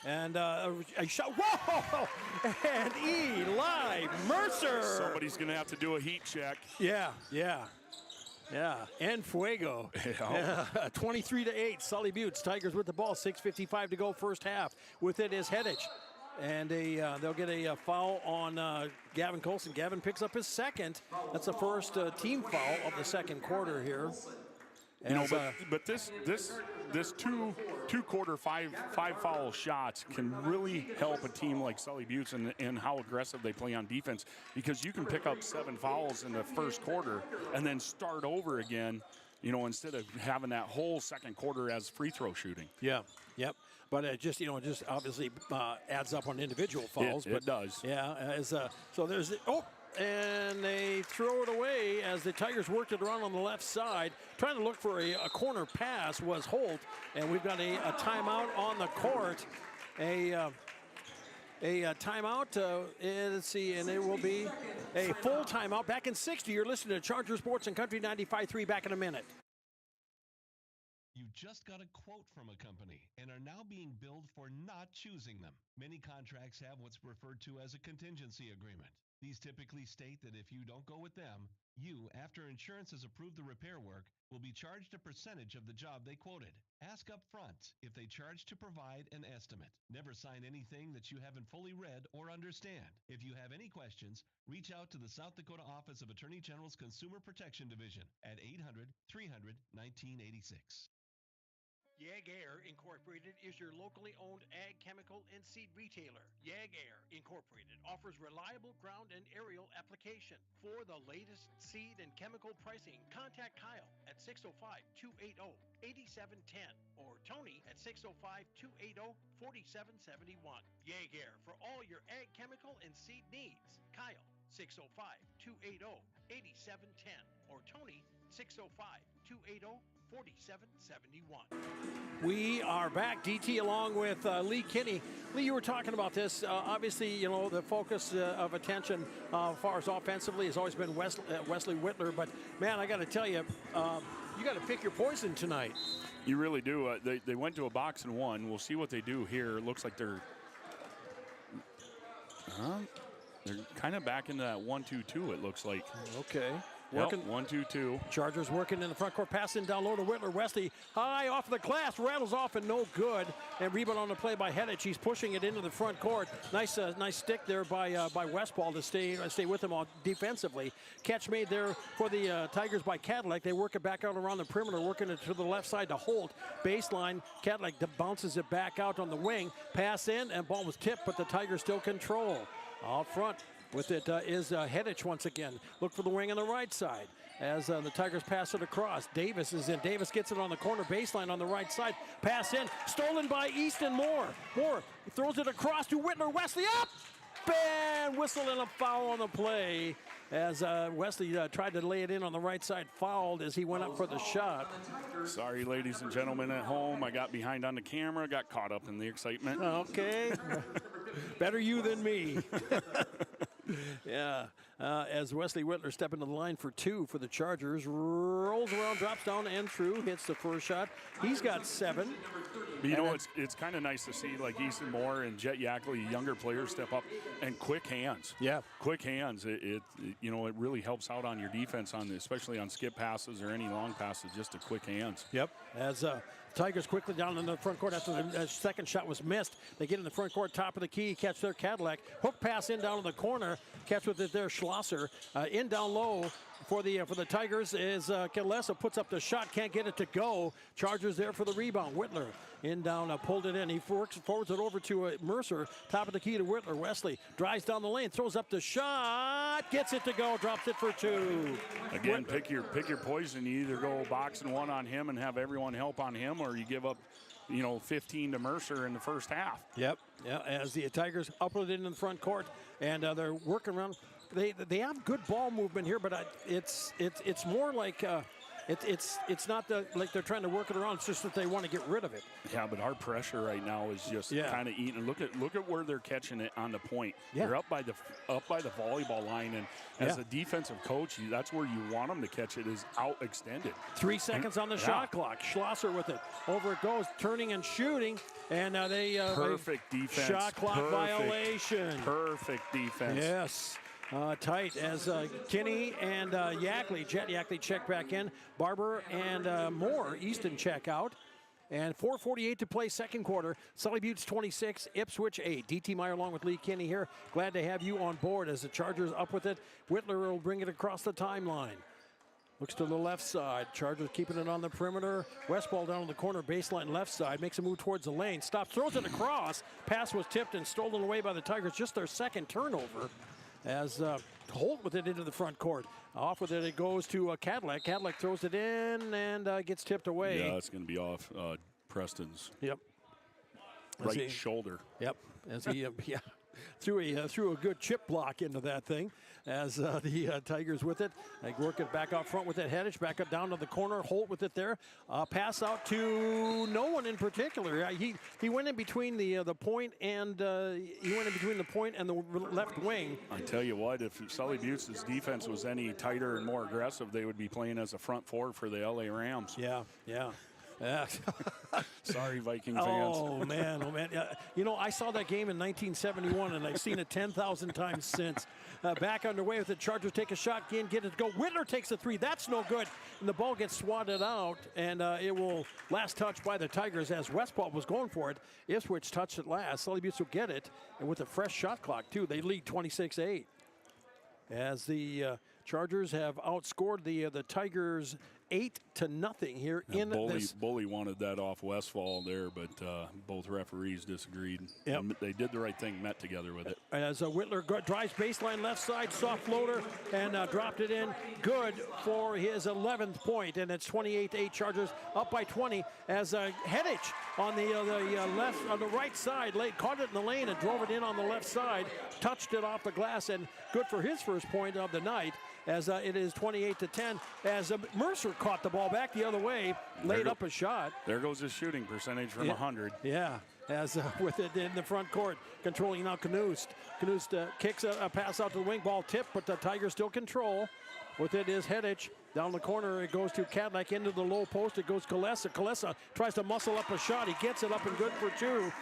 and a shot, whoa, and Eli Mercer. Somebody's going to have to do a heat check. Yeah, and Fuego. 23-8, Sully Buttes. Tigers with the ball, 6:55 to go first half. With it is Hedich. And they'll get a foul on Gavin Colson. Gavin picks up his second. That's the first team foul of the second quarter here. You know, but this two-quarter five foul shots can really help a team like Sully Buttes and how aggressive they play on defense, because you can pick up 7 fouls in the first quarter and then start over again, you know, instead of having that whole second quarter as free throw shooting. Yeah, yep. But it just obviously adds up on individual fouls. It does. Yeah, so there's and they throw it away as the Tigers worked it around on the left side. Trying to look for a corner pass was Holt, and we've got a timeout on the court. A timeout, let's see, and it will be a full timeout. Back in 60, you're listening to Charger Sports and Country 95.3. Back in a minute. You just got a quote from a company and are now being billed for not choosing them. Many contracts have what's referred to as a contingency agreement. These typically state that if you don't go with them, you, after insurance has approved the repair work, will be charged a percentage of the job they quoted. Ask up front if they charge to provide an estimate. Never sign anything that you haven't fully read or understand. If you have any questions, reach out to the South Dakota Office of Attorney General's Consumer Protection Division at 800-300-1986. Yag Air Incorporated is your locally owned ag chemical and seed retailer. Yag Air Incorporated offers reliable ground and aerial application. For the latest seed and chemical pricing, contact Kyle at 605-280-8710 or Tony at 605-280-4771. Yag Air for all your ag chemical and seed needs. Kyle 605-280-8710 or Tony 605-280-4771. We are back, DT, along with Lee Kinney. Lee, you were talking about this. Obviously, you know, the focus of attention as far as offensively has always been Wesley Whitler. But, man, I got to tell you, you got to pick your poison tonight. You really do. They went to a box and 1. We'll see what they do here. It looks like they're kind of back into that 1-2-2, it looks like. Okay. working. 1-2-2. Chargers working in the front court, passing down low to Whitler. Wesley high off the glass, rattles off and no good. And rebound on the play by Hedich. He's pushing it into the front court. Nice stick there by Westphal to stay with him on defensively. Catch made there for the Tigers by Cadillac. They work it back out around the perimeter, working it to the left side to Holt. Baseline, Cadillac bounces it back out on the wing. Pass in, and ball was tipped, but the Tigers still control. Out front with it is Hedich once again. Look for the wing on the right side as the Tigers pass it across. Davis is in. Davis gets it on the corner baseline on the right side. Pass in, stolen by Easton Moore. Moore throws it across to Whitler. Wesley up! And whistle and a foul on the play as Wesley tried to lay it in on the right side. Fouled as he went up for the shot. Sorry, ladies and gentlemen at home. I got behind on the camera, got caught up in the excitement. Okay. Better you than me. Yeah. As Wesley Whitler step into the line for 2 for the Chargers. Rolls around, drops down and through. Hits the first shot. He's got 7. But you know, it's kind of nice to see like Easton Moore and Jet Yackley, younger players, step up and quick hands. Yeah, quick hands. It really helps out on your defense especially on skip passes or any long passes. Just a quick hands. Yep. As Tigers quickly down in the front court after the second shot was missed. They get in the front court, top of the key, catch their Cadillac. Hook pass in down in the corner. Catch with it there, Schlosser. In down low for the Tigers is Kalesa, puts up the shot, can't get it to go. Chargers there for the rebound. Whitler in down, pulled it in. He forwards it over to Mercer. Top of the key to Whitler. Wesley drives down the lane, throws up the shot, gets it to go, drops it for 2. Again, pick your poison. You either go boxing 1 on him and have everyone help on him, or you give up 15 to Mercer in the first half. Yep. Yeah, as the Tigers upload it in the front court, and they're working around. They have good ball movement here, but it's more like it's not like they're trying to work it around. It's just that they want to get rid of it. Yeah, but our pressure right now is just kind of eating. Look at where they're catching it on the point. Yeah. They're up by the volleyball line, and as a defensive coach, that's where you want them to catch it, is out extended. 3 seconds on the shot clock. Schlosser with it. Over it goes, turning and shooting, and they perfect defense. Shot clock violation. Perfect defense. Yes. Tight as Kinney and Jet Yackley check back in. Barber and Moore, Easton check out. And 4:48 to play second quarter. Sully Buttes 26, Ipswich 8. DT Meyer along with Lee Kinney here. Glad to have you on board as the Chargers up with it. Whitler will bring it across the timeline. Looks to the left side. Chargers keeping it on the perimeter. Westphal down on the corner, baseline left side. Makes a move towards the lane. Stops, throws it across. Pass was tipped and stolen away by the Tigers. Just their second turnover. As Holt with it into the front court. Off with it goes to Cadillac. Cadillac throws it in and gets tipped away. Yeah, it's going to be off Preston's right shoulder. Yep, as he threw a good chip block into that thing. As the Tigers with it. They work it back out front with it. Hedich back up down to the corner. Holt with it there. Pass out to no one in particular. He went in between the point and the left wing. I tell you what, if Sully Buttes' defense was any tighter and more aggressive, they would be playing as a front four for the LA Rams. Yeah. Sorry, Viking fans. Oh, man. I saw that game in 1971, and I've seen it 10,000 times since. Back underway with the Chargers. Take a shot, get it to go. Whitler takes a 3. That's no good. And the ball gets swatted out, and it will last touch by the Tigers as Westphal was going for it. Ipswich touched it last. Sully Buttes will get it, and with a fresh shot clock, too. They lead 26-8. As the Chargers have outscored the Tigers 8-0 here in this. Bully wanted that off Westphal there, but both referees disagreed. Yep. They did the right thing, met together with it. As Whitler drives baseline left side, soft floater, and dropped it in. Good for his 11th point, and it's 28-8. Chargers up by 20 as Hedich on the left, on the right side, caught it in the lane and drove it in on the left side, touched it off the glass, and good for his first point of the night. As it is 28-10, as Mercer caught the ball back the other way, laid up a shot. There goes his shooting percentage from 100. Yeah, as with it in the front court, controlling now Knust. Knust kicks a pass out to the wing, ball tipped, but the Tigers still control. With it is Hedich. Down the corner, it goes to Cadillac into the low post. It goes Kalesa. Kalesa tries to muscle up a shot. He gets it up and good for 2.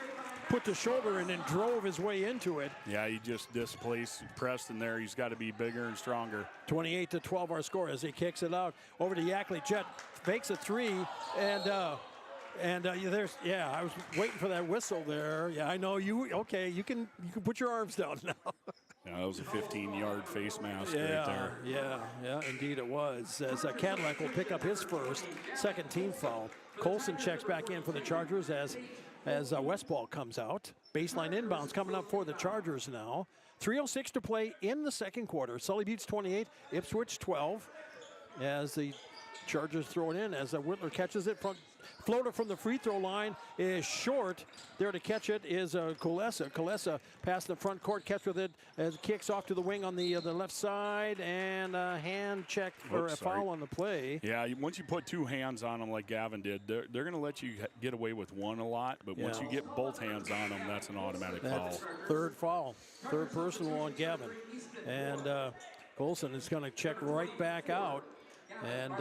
put the shoulder and then drove his way into it. Yeah, he just displaced Preston there. He's got to be bigger and stronger. 28-12 our score as he kicks it out over to Yackley. Jet makes a three, and there's I was waiting for that whistle there. Yeah, I know you. Okay, you can put your arms down now. Yeah, that was a 15-yard face mask right there. Yeah, indeed it was. As Cadillac will pick up his second team foul. Colson checks back in for the Chargers as Westball comes out. Baseline inbounds coming up for the Chargers now. 3:06 to play in the second quarter. Sully Buttes 28, Ipswich 12. As the Chargers throw it in, as Whitler catches it. Floater from the free throw line is short. There to catch it is Kulesa. Kulesa past the front court, catch with it as it kicks off to the wing on the left side, and a hand check or a foul on the play. Yeah, once you put two hands on them like Gavin did, they're going to let you get away with one a lot, but once you get both hands on them, that's an automatic foul. Third foul, third personal on Gavin. And Colson is going to check right back out. And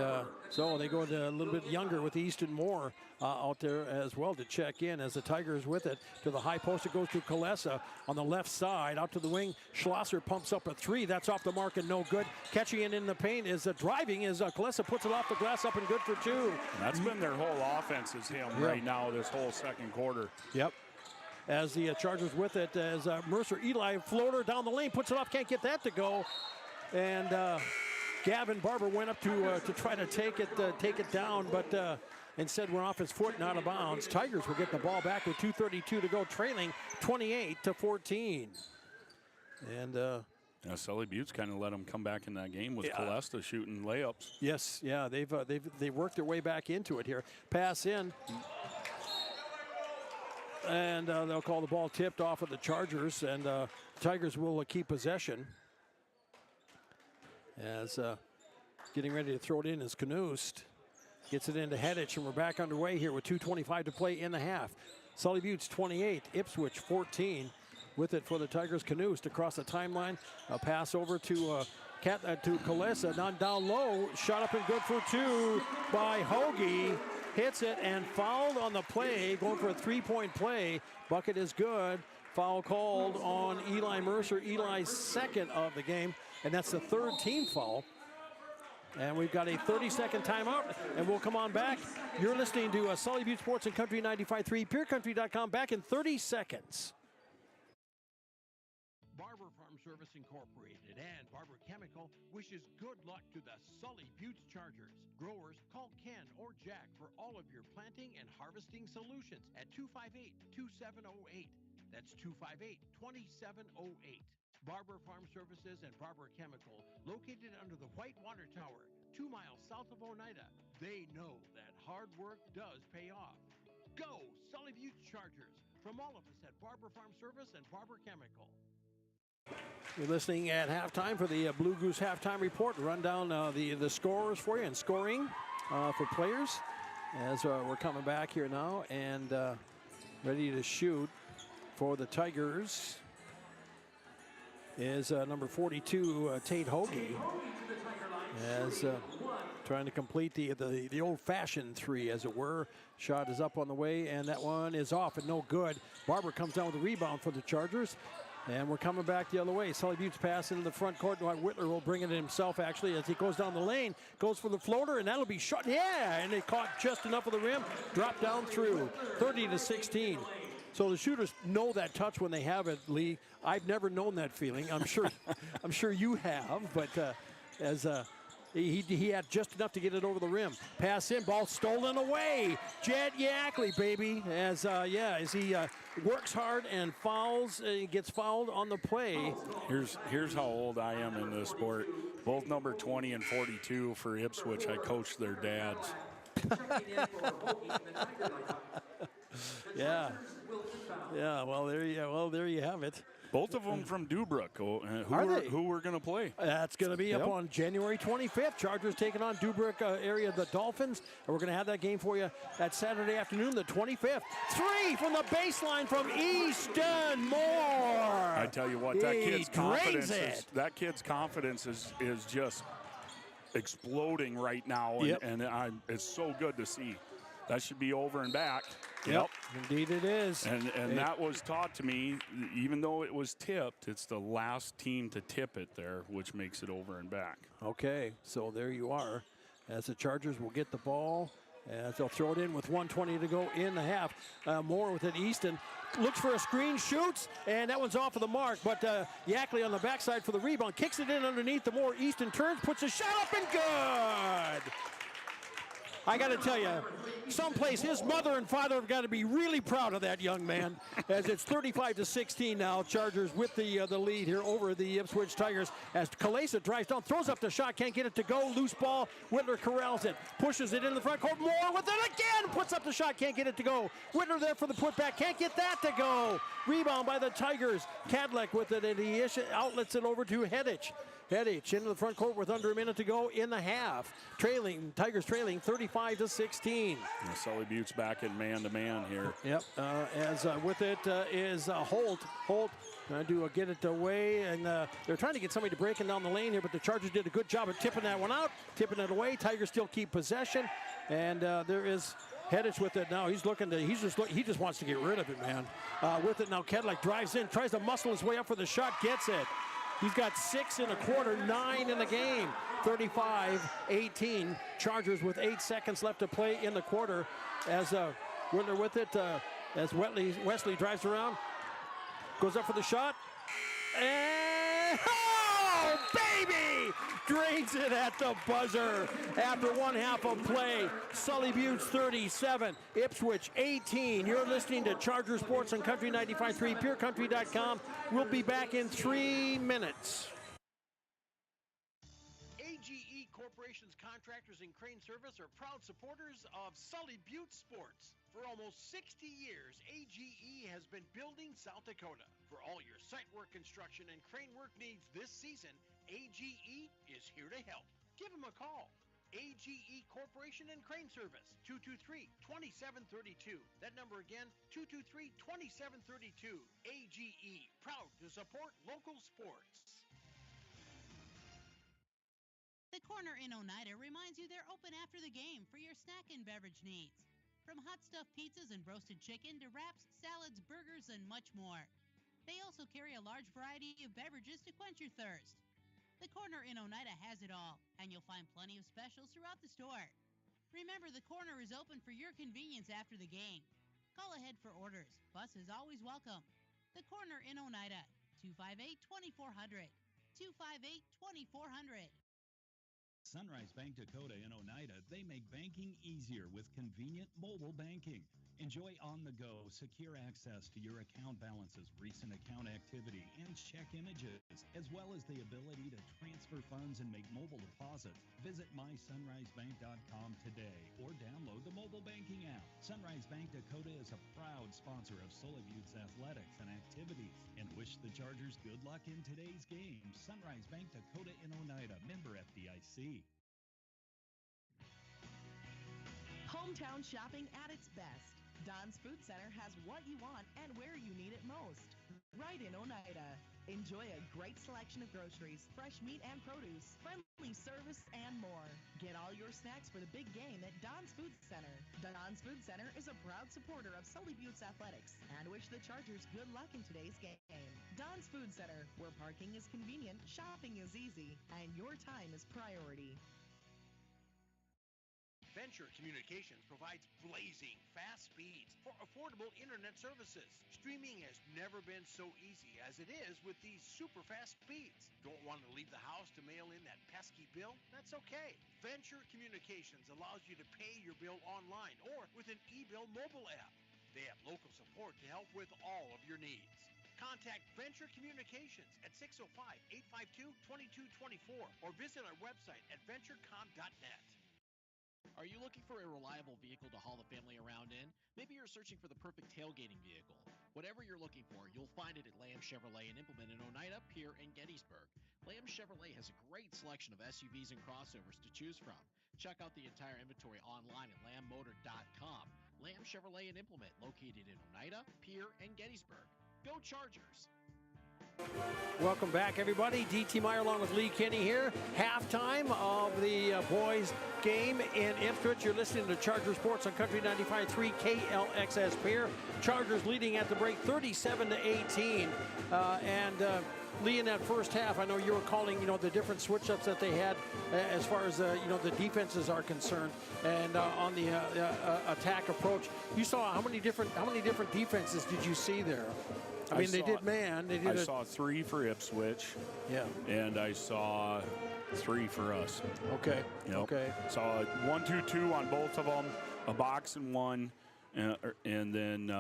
so they go a little bit younger with Easton Moore out there as well to check in as the Tigers with it to the high post. It goes to Kulesa on the left side out to the wing. Schlosser pumps up a three. That's off the mark and no good. Catching it in the paint is driving as Kulesa puts it off the glass up and good for two. And that's been their whole offense is him right now this whole second quarter. Yep. As the Chargers with it as Mercer Eli floater down the lane puts it off. Can't get that to go. And Gavin Barber went up to try to take it down, but instead went off his foot and out of bounds. Tigers will get the ball back with 2:32 to go, trailing 28-14. And Sully Buttes kind of let them come back in that game with Colesta shooting layups. Yes, yeah, they've worked their way back into it here. Pass in. And they'll call the ball tipped off of the Chargers, and Tigers will keep possession. As getting ready to throw it in is Knust. Gets it into Hedich, and we're back underway here with 2:25 to play in the half. Sully Buttes 28, Ipswich 14. With it for the Tigers, Knust across the timeline. A pass over to Kulesa, down low. Shot up and good for two by Hoagie. Hits it and fouled on the play, going for a three-point play. Bucket is good. Foul called on Eli Mercer, Eli's second of the game, and that's the third team foul. And we've got a 30-second timeout, and we'll come on back. You're listening to Sully Buttes Sports and Country 95.3, PureCountry.com, back in 30 seconds. Barber Farm Service Incorporated and Barber Chemical wishes good luck to the Sully Buttes Chargers. Growers, call Ken or Jack for all of your planting and harvesting solutions at 258-2708. That's 258-2708. Barber Farm Services and Barber Chemical, located under the White Water Tower, 2 miles south of Oneida. They know that hard work does pay off. Go, Sully Buttes Chargers, from all of us at Barber Farm Service and Barber Chemical. You're listening at halftime for the Blue Goose Halftime Report. Run down the scores for you and scoring for players as we're coming back here now and ready to shoot for the Tigers is number 42, Tate Hoagie, as trying to complete the old-fashioned three, as it were. Shot is up on the way, and that one is off and no good. Barber comes down with a rebound for the Chargers. And we're coming back the other way. Sully Buttes pass into the front court. Whitler will bring it in himself, actually, as he goes down the lane. Goes for the floater, and that'll be shot. Yeah, and they caught just enough of the rim. Dropped down through, 30-16. So the shooters know that touch when they have it, Lee. I've never known that feeling. I'm sure you have, but he had just enough to get it over the rim. Pass in, ball stolen away. Jet Yackley, baby, as he works hard and fouls, gets fouled on the play. Here's how old I am in this sport. Both number 20 and 42 for Ipswich, I coached their dads. Yeah. Well, there you have it. Both of them from Dubrook. Who we're going to play? That's going to be up on January 25th. Chargers taking on Dubrook area, the Dolphins. And we're going to have that game for you that Saturday afternoon, the 25th. Three from the baseline from Easton Moore. I tell you what, that kid's confidence is just exploding right now, and it's so good to see. That should be over and back. Yep, indeed it is. And that was taught to me, even though it was tipped, it's the last team to tip it there, which makes it over and back. Okay, so there you are. As the Chargers will get the ball, as they'll throw it in with 1:20 to go in the half. Moore with it. Easton looks for a screen, shoots, and that one's off of the mark. But Yackley on the backside for the rebound, kicks it in underneath the Moore. Easton turns, puts a shot up and good. I got to tell you, someplace his mother and father have got to be really proud of that young man. As it's 35-16 now, Chargers with the lead here over the Ipswich Tigers. As Kalesa drives down, throws up the shot, can't get it to go. Loose ball. Whitler corrals it, pushes it in the front court. Moore with it again, puts up the shot, can't get it to go. Whitler there for the putback, can't get that to go. Rebound by the Tigers. Kadlec with it, and he outlets it over to Hedich. Hedich into the front court with under a minute to go in the half. Tigers trailing 35-16. Yeah, Sully Butte's back at man-to-man here. Yep, as with it is Holt. Holt trying to get it away, and they're trying to get somebody to break it down the lane here, but the Chargers did a good job of tipping that one out, tipping it away. Tigers still keep possession, and there is Hedich with it now. He's looking to, he just wants to get rid of it, man. With it now, Kadlec drives in, tries to muscle his way up for the shot, gets it. He's got 6 in a quarter, 9 in the game. 35-18. Chargers with 8 seconds left to play in the quarter. As Whitler with it, as Wesley drives around, goes up for the shot. And, oh, baby! Drains it at the buzzer after one half of play. Sully Butte's 37, Ipswich 18. You're listening to Charger Sports on Country 95.3, PureCountry.com. We'll be back in 3 minutes. AGE Corporation's contractors and crane service are proud supporters of Sully Butte Sports. For almost 60 years, AGE has been building South Dakota. For all your site work, construction, and crane work needs this season, AGE is here to help. Give them a call. AGE Corporation and Crane Service, 223-2732. That number again, 223-2732. AGE, proud to support local sports. The Corner in Oneida reminds you they're open after the game for your snack and beverage needs. From hot stuffed pizzas and roasted chicken to wraps, salads, burgers, and much more. They also carry a large variety of beverages to quench your thirst. The Corner in Oneida has it all, and you'll find plenty of specials throughout the store. Remember, the Corner is open for your convenience after the game. Call ahead for orders. Bus is always welcome. The Corner in Oneida, 258-2400. 258-2400. Sunrise Bank Dakota in Oneida, they make banking easier with convenient mobile banking. Enjoy on-the-go, secure access to your account balances, recent account activity, and check images, as well as the ability to transfer funds and make mobile deposits. Visit mysunrisebank.com today or download the mobile banking app. Sunrise Bank Dakota is a proud sponsor of Sully Butte's athletics and activities and wish the Chargers good luck in today's game. Sunrise Bank Dakota in Oneida, member FDIC. Hometown shopping at its best. Don's Food Center has what you want and where you need it most. Right in Oneida. Enjoy a great selection of groceries, fresh meat and produce, friendly service, and more. Get all your snacks for the big game at Don's Food Center. Don's Food Center is a proud supporter of Sully Butte's athletics and wish the Chargers good luck in today's game. Don's Food Center, where parking is convenient, shopping is easy, and your time is priority. Venture Communications provides blazing fast speeds for affordable internet services. Streaming has never been so easy as it is with these super fast speeds. Don't want to leave the house to mail in that pesky bill? That's okay. Venture Communications allows you to pay your bill online or with an e-bill mobile app. They have local support to help with all of your needs. Contact Venture Communications at 605-852-2224 or visit our website at venturecom.net. Are you looking for a reliable vehicle to haul the family around in? Maybe you're searching for the perfect tailgating vehicle. Whatever you're looking for, you'll find it at Lamb Chevrolet and Implement in Oneida, Pierre, and Gettysburg. Lamb Chevrolet has a great selection of SUVs and crossovers to choose from. Check out the entire inventory online at lambmotor.com. Lamb Chevrolet and Implement, located in Oneida, Pierre, and Gettysburg. Go Chargers! Welcome back, everybody. D.T. Meyer along with Lee Kinney here. Halftime of the boys' game in Ipswich. You're listening to Charger Sports on Country 95.3 KLXS Pier. Chargers leading at the break 37-18. Lee, in that first half, I know you were calling, the different switch-ups that they had as far as, the defenses are concerned, and on the attack approach. You saw how many different defenses did you see there? I mean, they did man. I saw 3 for Ipswich. Yeah. And I saw 3 for us. Okay. Yep. Okay. Saw 1-2-2 on both of them, a box and one, and then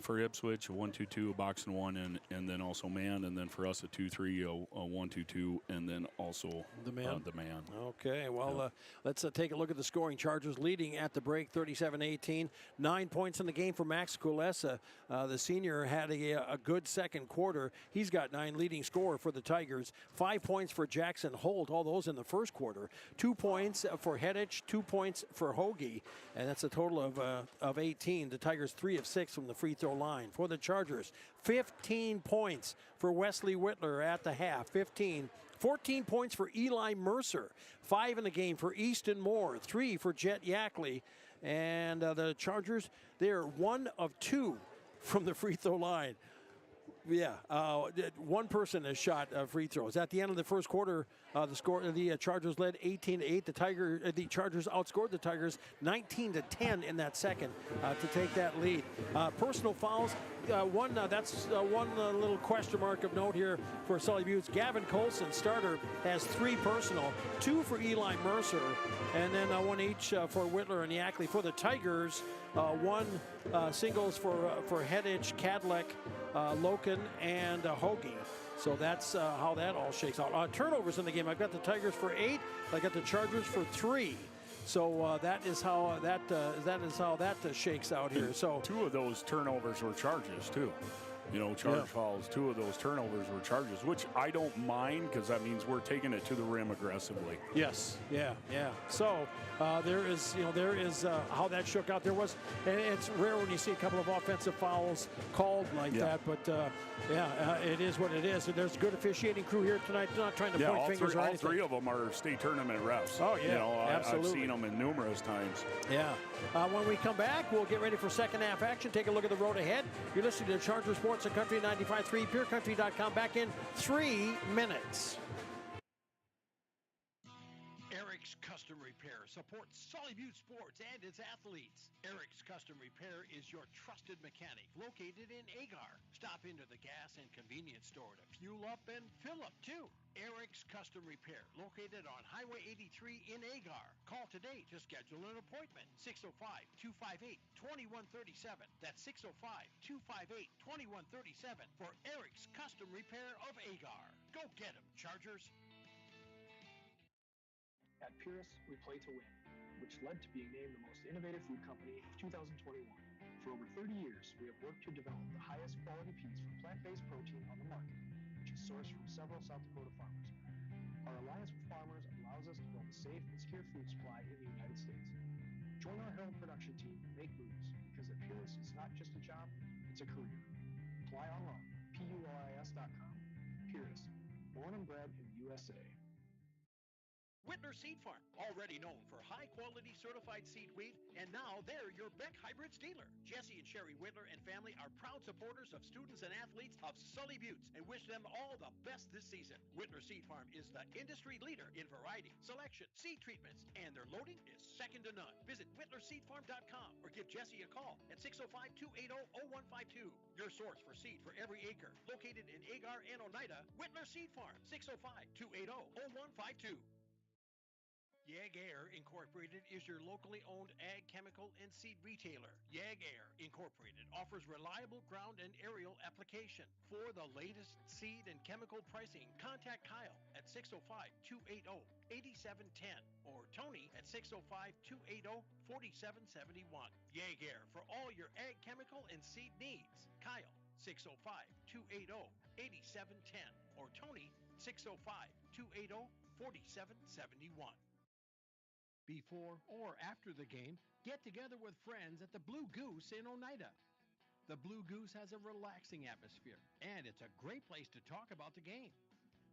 for Ipswich, a 1-2-2, a box and one, and then also man, and then for us a 2-3, a 1-2-2, and then also the man. The man. Okay, well, let's take a look at the scoring. Chargers leading at the break, 37-18. 9 points in the game for Max Kulesa. The senior had a good second quarter. He's got 9, leading scorer for the Tigers. 5 points for Jackson Holt, all those in the first quarter. 2 points for Hedich, 2 points for Hoagie, and that's a total of 18. The Tigers 3 of 6 from the free throw line. For the Chargers, 15 points for Wesley Whitler at the half. 14 points for Eli Mercer. 5 in the game for Easton Moore. 3 for Jet Yackley. And the Chargers, they're 1 of 2 from the free throw line. Yeah, one person has shot free throws. At the end of the first quarter, the Chargers led 18-8. The Chargers outscored the Tigers 19-10 in that second to take that lead. Personal fouls. One little question mark of note here for Sully Buttes. Gavin Colson, starter, has 3 personal, 2 for Eli Mercer, and then 1 each for Whitler and Yackley. For the Tigers, 1 singles for Hedich, Cadleck, Loken, and Hoagie. So that's how that all shakes out. Turnovers in the game. I've got the Tigers for 8. I got the Chargers for 3. So that is how that shakes out here. So 2 of those turnovers were charges too. Charge fouls. 2 of those turnovers were charges, which I don't mind because that means we're taking it to the rim aggressively. Yes. Yeah. So there is how that shook out. There was, and it's rare when you see a couple of offensive fouls called like that, but it is what it is. And there's a good officiating crew here tonight. Not trying to point fingers or anything. All 3 of them are state tournament refs. Oh yeah, absolutely. I've seen them in numerous times. Yeah. When we come back, we'll get ready for second half action. Take a look at the road ahead. You're listening to Charger Sports and Country 95.3, PureCountry.com. Back in 3 minutes. Eric's Custom Repair supports Sully Butte Sports and its athletes. Eric's Custom Repair is your trusted mechanic located in Agar. Stop into the gas and convenience store to fuel up and fill up too. Eric's Custom Repair, located on Highway 83 in Agar. Call today to schedule an appointment. 605-258-2137. That's 605-258-2137 for Eric's Custom Repair of Agar. Go get 'em, Chargers. At Purus, we play to win, which led to being named the most innovative food company of 2021. For over 30 years, we have worked to develop the highest quality peas from plant-based protein on the market, which is sourced from several South Dakota farmers. Our alliance with farmers allows us to build a safe and secure food supply in the United States. Join our Herald production team and make moves, because at Purus, it's not just a job, it's a career. Apply online, PURIS.com. Purus, born and bred in the USA. Whitner Seed Farm, already known for high-quality certified seed wheat, and now they're your Beck Hybrids dealer. Jesse and Sherry Whitler and family are proud supporters of students and athletes of Sully Buttes and wish them all the best this season. Whitner Seed Farm is the industry leader in variety, selection, seed treatments, and their loading is second to none. Visit WhitlerSeedFarm.com or give Jesse a call at 605-280-0152. Your source for seed for every acre. Located in Agar and Oneida, Whitler Seed Farm, 605-280-0152. Yag Air Incorporated is your locally owned ag chemical and seed retailer. Yag Air Incorporated offers reliable ground and aerial application. For the latest seed and chemical pricing, contact Kyle at 605-280-8710 or Tony at 605-280-4771. Yag Air for all your ag chemical and seed needs. Kyle 605-280-8710 or Tony 605-280-4771. Before or after the game, get together with friends at the Blue Goose in Oneida. The Blue Goose has a relaxing atmosphere, and it's a great place to talk about the game.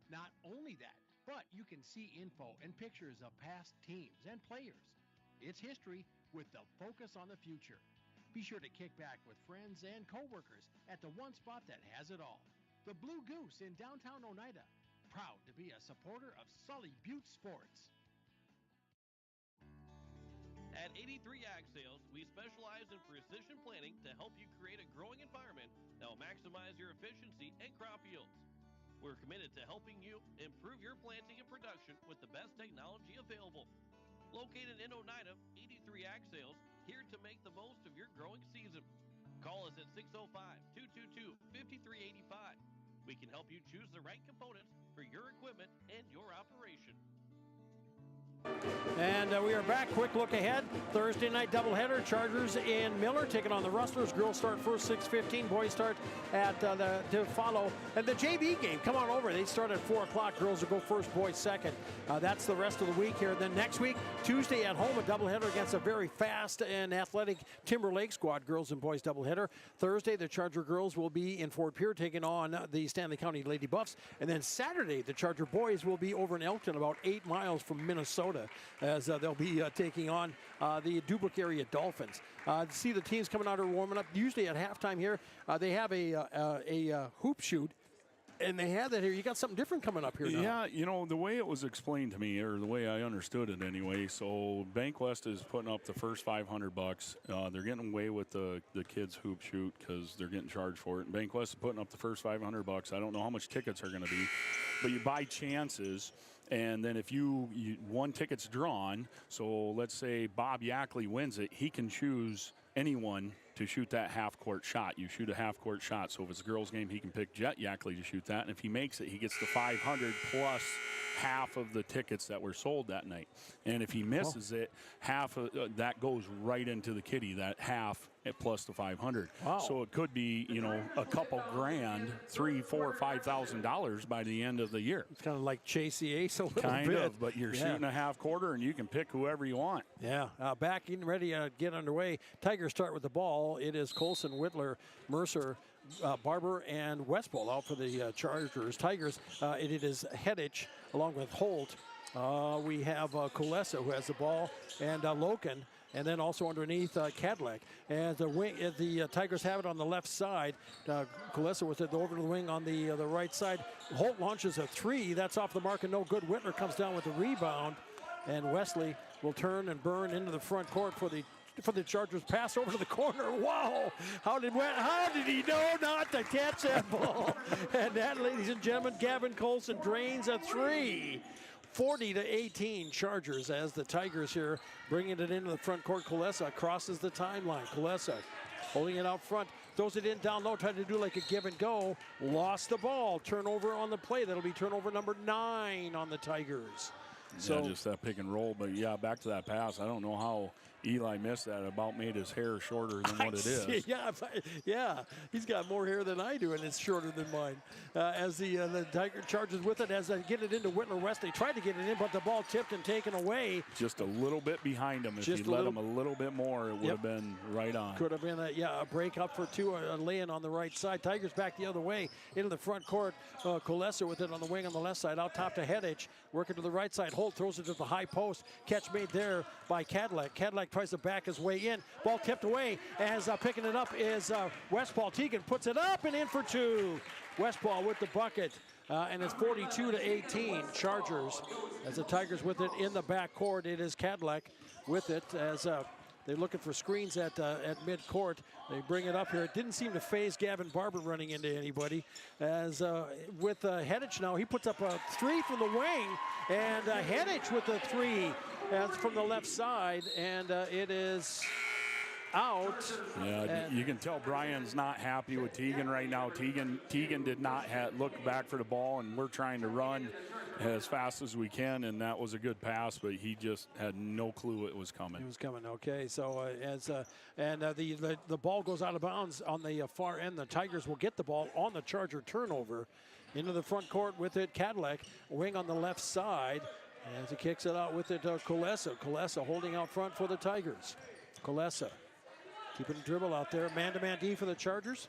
Not only that, but you can see info and pictures of past teams and players. It's history with the focus on the future. Be sure to kick back with friends and coworkers at the one spot that has it all. The Blue Goose in downtown Oneida. Proud to be a supporter of Sully Butte Sports. At 83 Ag Sales, we specialize in precision planting to help you create a growing environment that will maximize your efficiency and crop yields. We're committed to helping you improve your planting and production with the best technology available. Located in Oneida, 83 Ag Sales, here to make the most of your growing season. Call us at 605-222-5385. We can help you choose the right components for your equipment and your operation. And we are back. Quick look ahead. Thursday night doubleheader. Chargers in Miller taking on the Rustlers. Girls start first 6:15. Boys start at to follow. And the JV game, come on over. They start at 4 o'clock. Girls will go first, boys second. That's the rest of the week here. Then next week, Tuesday at home, a doubleheader against a very fast and athletic Timberlake squad. Girls and boys doubleheader. Thursday, the Charger girls will be in Fort Pierre taking on the Stanley County Lady Buffs. And then Saturday, the Charger boys will be over in Elkton, about 8 miles from Minnesota, as they'll be taking on the Dubuque area Dolphins. See the teams coming out or warming up. Usually at halftime here, they have a hoop shoot. And they have that here. You got something different coming up here now. Yeah, you know, the way it was explained to me, or the way I understood it anyway, so Bank West is putting up the first $500. They're getting away with the kids' hoop shoot because they're getting charged for it. And Bank West is putting up the first $500. I don't know how much tickets are going to be, but you buy chances. And then if you one ticket's drawn, so let's say Bob Yackley wins it, he can choose anyone to shoot that half-court shot. You shoot a half-court shot. So if it's a girls' game, he can pick Jet Yackley to shoot that. And if he makes it, he gets the 500 plus half of the tickets that were sold that night. And if he misses it, half of that goes right into the kitty, that half plus the 500. Wow. So it could be, you know, a couple grand, $3,000, $4,000, $5,000 by the end of the year. It's kind of like Chase the Ace a little kind bit. of, but you're shooting a half quarter and you can pick whoever you want. Yeah, back getting ready to get underway. Tigers start with the ball. It is Colson, Whitler, Mercer, Barber, and Westpole out for the Chargers. Tigers, it is Hedich along with Holt. We have Kulesa who has the ball, and Loken, and then also underneath Cadillac. And the Tigers have it on the left side. Kulesa was over to the wing on the right side. Holt launches a three. That's off the mark and no good. Whitler comes down with the rebound, and Wesley will turn and burn into the front court for the Chargers. Pass over to the corner. Wow! How did he know not to catch that ball? And that, ladies and gentlemen, Gavin Colson drains a three. 40-18 Chargers as the Tigers here bringing it into the front court. Kulesa crosses the timeline. Kulesa holding it out front, throws it in down low, tried to do like a give and go. Lost the ball. Turnover on the play. That'll be turnover number 9 on the Tigers. So just that pick and roll, but yeah, back to that pass. I don't know how Eli missed that. About made his hair shorter than what it is. Yeah, he's got more hair than I do, and it's shorter than mine. As the Tiger charges with it, as they get it into Whitler West, they tried to get it in, but the ball tipped and taken away. Just a little bit behind him. If he let him a little bit more, it would have been right on. Could have been a break up for two, a lay-in on the right side. Tigers back the other way into the front court. Kulesa with it on the wing on the left side, out top to Hedich, working to the right side. Holt throws it to the high post. Catch made there by Cadillac. Cadillac tries to back his way in. Ball tipped away. As picking it up is Westpaul. Teagan puts it up and in for two. Westpaul with the bucket. And it's 42-18 Chargers. As the Tigers with it in the backcourt. It is Cadillac with it as they're looking for screens at midcourt. They bring it up here. It didn't seem to phase Gavin Barber running into anybody. As with Hedich now, he puts up a three from the wing. And Hedich with the three from the left side. And it is out. Yeah, you can tell Brian's not happy with Teagan right now. Teagan did not look back for the ball, and we're trying to run as fast as we can, and that was a good pass, but he just had no clue it was coming. It was coming, okay. So the ball goes out of bounds on the far end. The Tigers will get the ball on the Charger turnover into the front court with it. Cadillac, wing on the left side, as he kicks it out with it. Kulesa holding out front for the Tigers. Kulesa Keeping the dribble out there. Man-to-man D for the Chargers.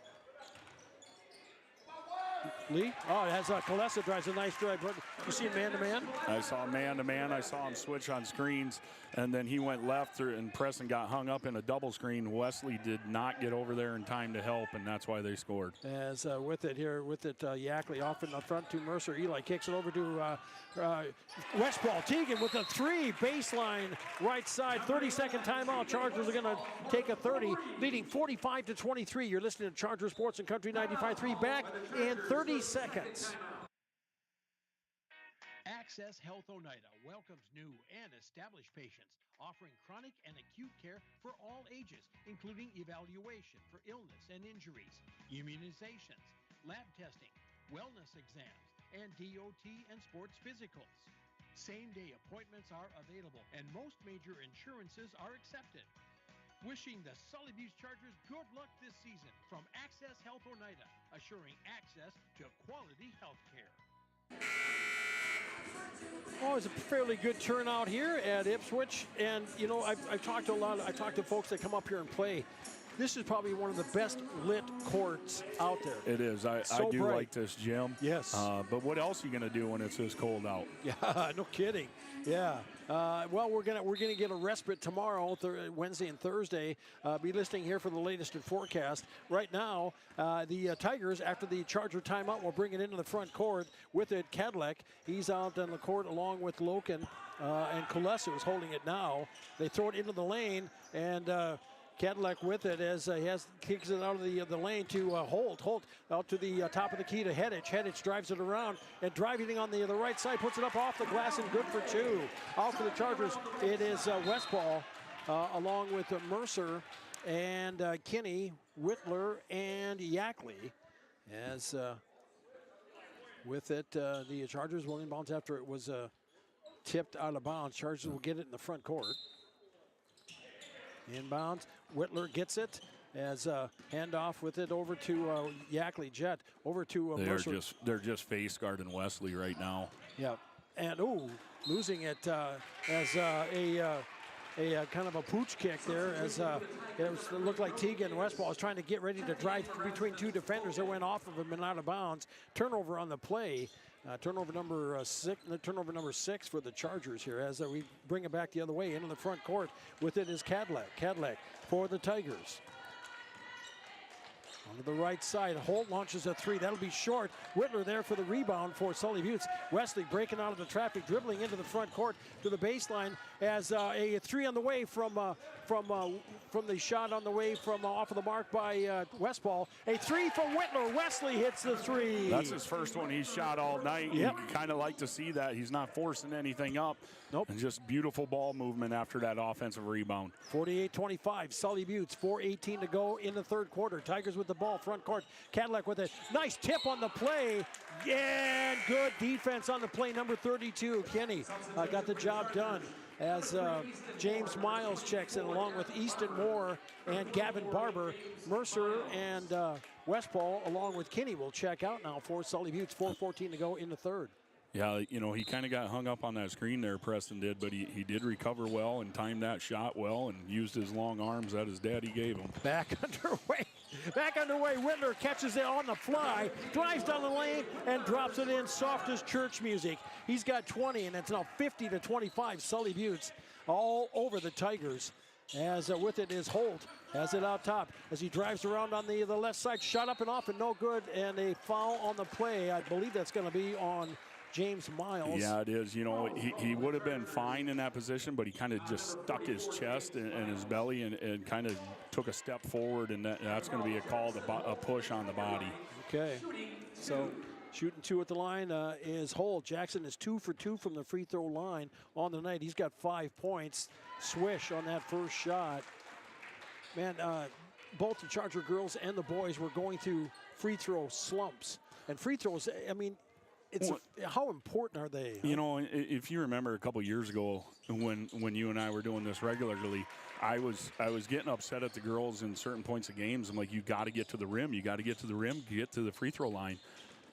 Lee. Oh, it has Kalesa drives a nice drive. You see man-to-man? I saw man-to-man. I saw him switch on screens, and then he went left through, and Preston got hung up in a double screen. Wesley did not get over there in time to help, and that's why they scored. As with it, Yackley off in the front to Mercer. Eli kicks it over to Westball. Teagan with a 3, baseline right side. 30-second timeout. Chargers are going to take a 30, leading 45-23. You're listening to Charger Sports and Country 95.3. Back in 30 seconds. Access Health Oneida welcomes new and established patients, offering chronic and acute care for all ages, including evaluation for illness and injuries, immunizations, lab testing, wellness exams, and DOT and sports physicals. Same-day appointments are available, and most major insurances are accepted. Wishing the Sully Butte Chargers good luck this season from Access Health Oneida, assuring access to quality health care. Oh, it's a fairly good turnout here at Ipswich, and you know I've talked to folks that come up here and play. This is probably one of the best lit courts out there. It is. I do like this gym. Yes. But what else are you going to do when it's this cold out? Yeah, no kidding. Yeah. Well, we're gonna get a respite tomorrow, Wednesday and Thursday. Be listening here for the latest and forecast. Right now, the Tigers, after the Charger timeout, will bring it into the front court with it. Cadillac, he's out on the court along with Loken, and Kalesa is holding it now. They throw it into the lane, and Cadillac with it as he kicks it out of the lane to Holt. Holt out to the top of the key to Hedich. Hedich drives it around and driving on the right side, puts it up off the glass and good for 2. Out for the Chargers, it is Westball along with Mercer and Kinney, Whitler, and Yackley. As with it, the Chargers will inbounds after it was tipped out of bounds. Chargers will get it in the front court. Inbounds, Whitler gets it as handoff with it over to Yackley. Jet over to Mercer. They're just face guarding Wesley right now. Yeah, and losing it as a kind of a pooch kick there as it looked like Teagan Westball was trying to get ready to drive between 2 defenders that went off of him and out of bounds. Turnover on the play. Turnover number 6 for the Chargers here as we bring it back the other way into the front court. With it is Cadillac. Cadillac for the Tigers. On the right side, Holt launches a 3. That'll be short. Whitler there for the rebound for Sully Butte. Wesley breaking out of the traffic, dribbling into the front court to the baseline as a 3 on the way from the shot on the way from off of the mark by Westball. A 3 from Whitler. Wesley hits the 3. That's his first one he's shot all night. Yep. You kind of like to see that. He's not forcing anything up. Nope. And just beautiful ball movement after that offensive rebound. 48-25, Sully Butte, 4:18 to go in the third quarter. Tigers with the ball, front court. Cadillac with a nice tip on the play. Yeah, and good defense on the play. Number 32, Kenny, got the job done as James Miles checks in along with Easton Moore and Gavin Barber. Mercer and Westball along with Kenny will check out now for Sully Butte. 4:14 to go in the third. Yeah, you know, he kind of got hung up on that screen there, Preston did, but he did recover well and timed that shot well and used his long arms that his daddy gave him. Back underway. Whitler catches it on the fly, drives down the lane, and drops it in soft as church music. He's got 20, and it's now 50-25. Sully Butte all over the Tigers. As with it is Holt, has it out top as he drives around on the left side, shot up and off and no good, and a foul on the play. I believe that's going to be on James Miles. Yeah, it is. You know, he would have been fine in that position, but he kind of just stuck his chest and his belly and kind of took a step forward, and that's going to be a call, a push on the body. Okay, so shooting 2 at the line is Holt. Jackson is 2 for 2 from the free throw line on the night. He's got 5 points. Swish on that first shot. Man, both the Charger girls and the boys were going through free throw slumps. And free throws, I mean, how important are they? You know, if you remember a couple years ago when you and I were doing this regularly, I was getting upset at the girls in certain points of games. I'm like, you got to get to the rim. You got to get to the rim, get to the free throw line.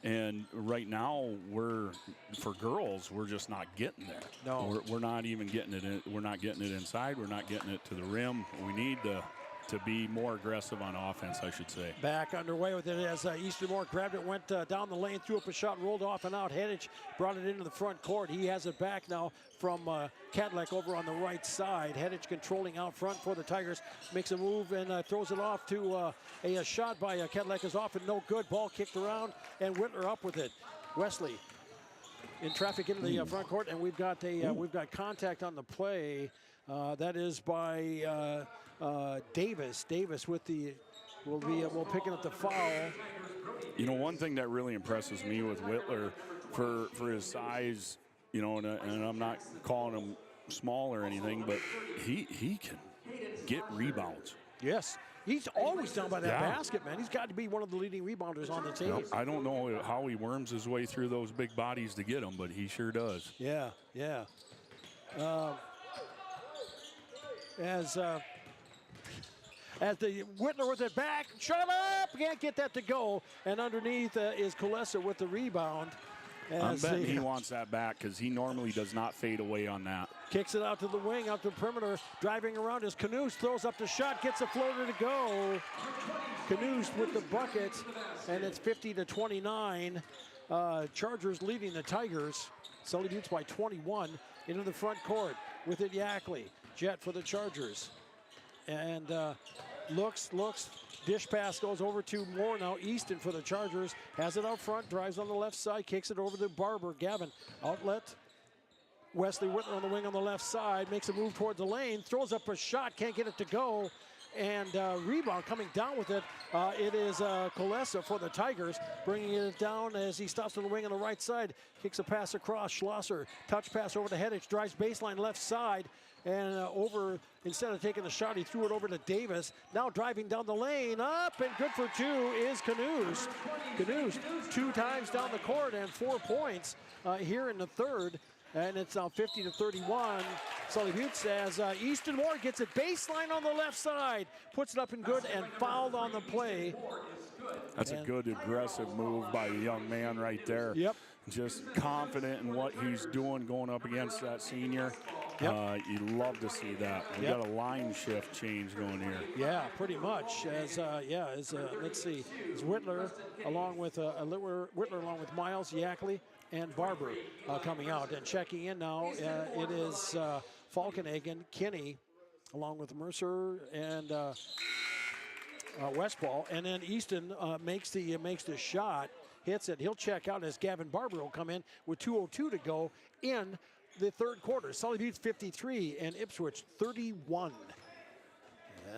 And right now, for girls, we're just not getting there. No, we're not even getting it. We're not getting it inside. We're not getting it to the rim. We need to to be more aggressive on offense, I should say. Back underway with it as Eastermore grabbed it, went down the lane, threw up a shot, rolled off and out. Hedich brought it into the front court. He has it back now from Cadillac over on the right side. Hedich controlling out front for the Tigers. Makes a move and throws it off to a shot by Cadillac is off and no good. Ball kicked around and Whitler up with it. Wesley in traffic into the front court, and we've got contact on the play. That is by Davis. Davis with will picking up the foul. You know, one thing that really impresses me with Whitler for his size, you know, and I'm not calling him small or anything, but he can get rebounds. Yes. He's always down by that basket, man. He's got to be one of the leading rebounders on the team. I don't know how he worms his way through those big bodies to get them, but he sure does. Yeah. As the Whitler with it back, shut up, can't get that to go. And underneath is Kolesa with the rebound. I'm betting he wants that back because he normally does not fade away on that. Kicks it out to the wing, out to the perimeter. Driving around is Knuth, throws up the shot, gets a floater to go. Knuth with the bucket, and it's 50-29. Chargers leading the Tigers. Sully Buttes by 21 into the front court with it Yackley. Jet for the Chargers. And looks, dish pass goes over to Moore now. Easton for the Chargers. Has it out front, drives on the left side, kicks it over to Barber. Gavin, outlet. Wesley Whitler on the wing on the left side, makes a move towards the lane, throws up a shot, can't get it to go. And rebound coming down with it. It is Kolesa for the Tigers, bringing it down as he stops on the wing on the right side. Kicks a pass across. Schlosser, touch pass over to Hedich, drives baseline left side. And instead of taking the shot, he threw it over to Davis. Now driving down the lane, up and good for two is Knuth. Knuth 2 times down the court and 4 points here in the third. And it's now 50-31. Sully Buttes as Easton Moore gets it baseline on the left side, puts it up and good and fouled on the play. That's a good aggressive move by the young man right there. Yep. Just confident in what he's doing going up against that senior. Yep. You love to see that. We got a line shift change going here. Yeah, pretty much. As let's see, it's Whitler along with Miles, Yackley, and Barber coming out and checking in now. It is Falkenhagen, Kinney, along with Mercer and Westfall, and then Easton makes the shot, hits it. He'll check out as Gavin Barber will come in with 2:02 to go in the third quarter. Sully Buttes 53 and Ipswich 31.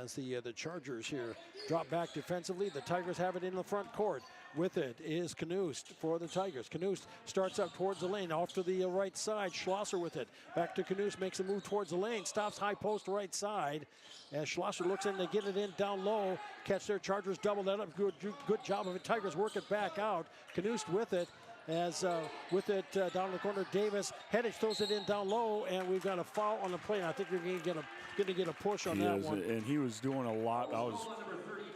As the Chargers here drop back defensively, the Tigers have it in the front court. With it is Knuth for the Tigers. Knuth starts up towards the lane, off to the right side. Schlosser with it. Back to Knuth, makes a move towards the lane. Stops high post right side. As Schlosser looks in to get it in down low. Catch their Chargers, double that up. Good job of it. Tigers work it back out. Knuth with it. As with it down the corner, Davis. Hedich throws it in down low, and we've got a foul on the play. And I think we're going to get a push on that one. And he was doing a lot.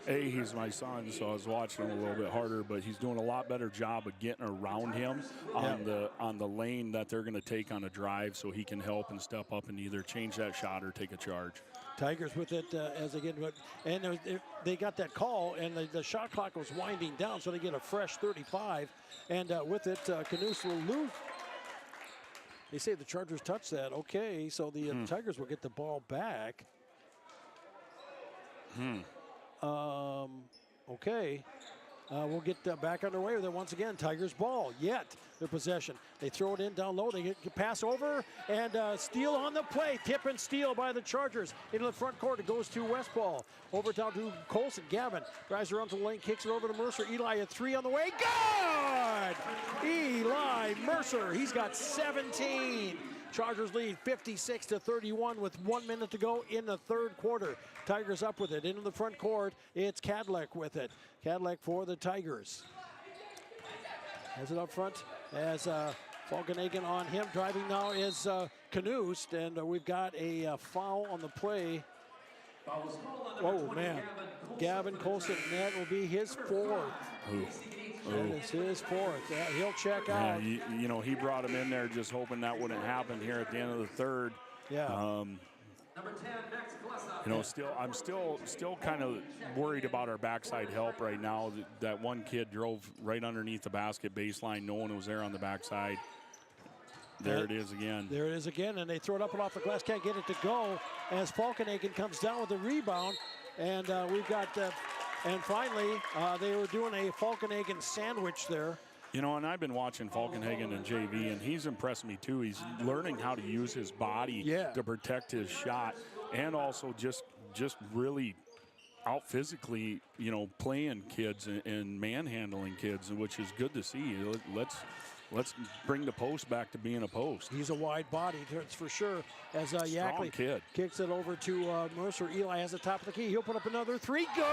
He's my son, so I was watching him a little bit harder, but he's doing a lot better job of getting around him on the lane that they're going to take on a drive, so he can help and step up and either change that shot or take a charge. Tigers with it as they get it, and they got that call, and the shot clock was winding down, so they get a fresh 35. And with it, Knuth will lose. They say the Chargers touch that. Okay, so the Tigers will get the ball back. Okay. We'll get back underway with it once again. Tigers ball, yet their possession. They throw it in down low. They get pass over and steal on the play. Tip and steal by the Chargers into the front court. It goes to Westball. Over down to Colson. Gavin drives around to the lane, kicks it over to Mercer. Eli a 3 on the way. Good! Eli Mercer. He's got 17. Chargers lead 56-31 with 1 minute to go in the third quarter. Tigers up with it into the front court. It's Cadillac with it. Cadillac for the Tigers. Has it up front as Falkenhagen on him. Driving now is Knuth, and we've got a foul on the play. Oh, man. Gavin Colson, that will be his 4th. That is his 4th. He'll check out. He brought him in there just hoping that wouldn't happen here at the end of the third. Yeah. You know, I'm still kind of worried about our backside help right now. That one kid drove right underneath the basket baseline. No one was there on the backside. There it is again. There it is again, and they throw it up and off the glass. Can't get it to go as Falkenhagen comes down with the rebound. And we've got, and finally, they were doing a Falkenhagen sandwich there. You know, and I've been watching Falkenhagen and JV, and he's impressed me too. He's learning how to use his body to protect his shot, and also just really out physically, you know, playing kids and manhandling kids, which is good to see. Let's bring the post back to being a post. He's a wide body, that's for sure. As Yackley kicks it over to Mercer. Eli has the top of the key. He'll put up another three. Good!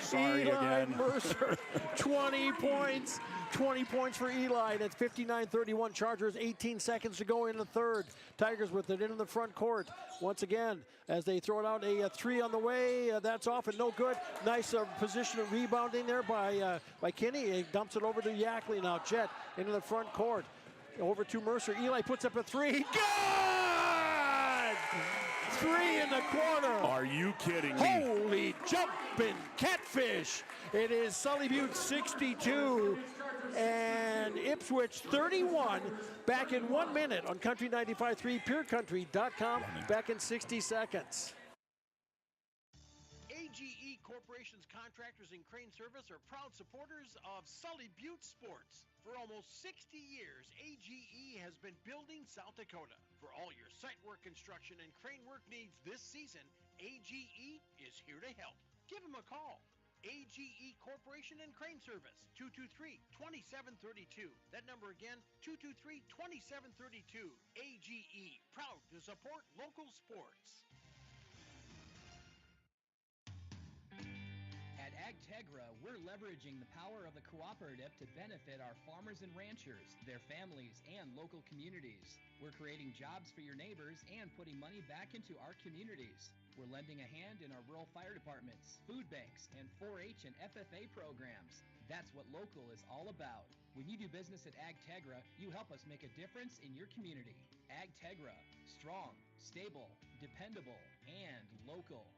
Sorry Eli again. Mercer, 20 points. 20 points for Eli. That's 59-31 Chargers. 18 seconds to go in the third. Tigers with it into the front court. Once again, as they throw it out, a three on the way. That's off and no good. Nice position of rebounding there by Kinney. He dumps it over to Yackley now. Jet into the front court. Over to Mercer. Eli puts up a three. Good! Three in the corner. Are you kidding me? Holy jumping catfish. It is Sully Butte 62 and Ipswich 31. Back in 1 minute on Country 95.3, PureCountry.com. Back in 60 seconds. AGE Corporation's contractors and crane service are proud supporters of Sully Butte Sports. For almost 60 years, AGE has been building South Dakota. For all your site work, construction, and crane work needs this season, AGE is here to help. Give them a call. AGE Corporation and Crane Service, 223-2732. That number again, 223-2732. AGE, proud to support local sports. At AgTegra, we're leveraging the power of the cooperative to benefit our farmers and ranchers, their families, and local communities. We're creating jobs for your neighbors and putting money back into our communities. We're lending a hand in our rural fire departments, food banks, and 4-H and FFA programs. That's what local is all about. When you do business at AgTegra, you help us make a difference in your community. AgTegra, strong, stable, dependable, and local.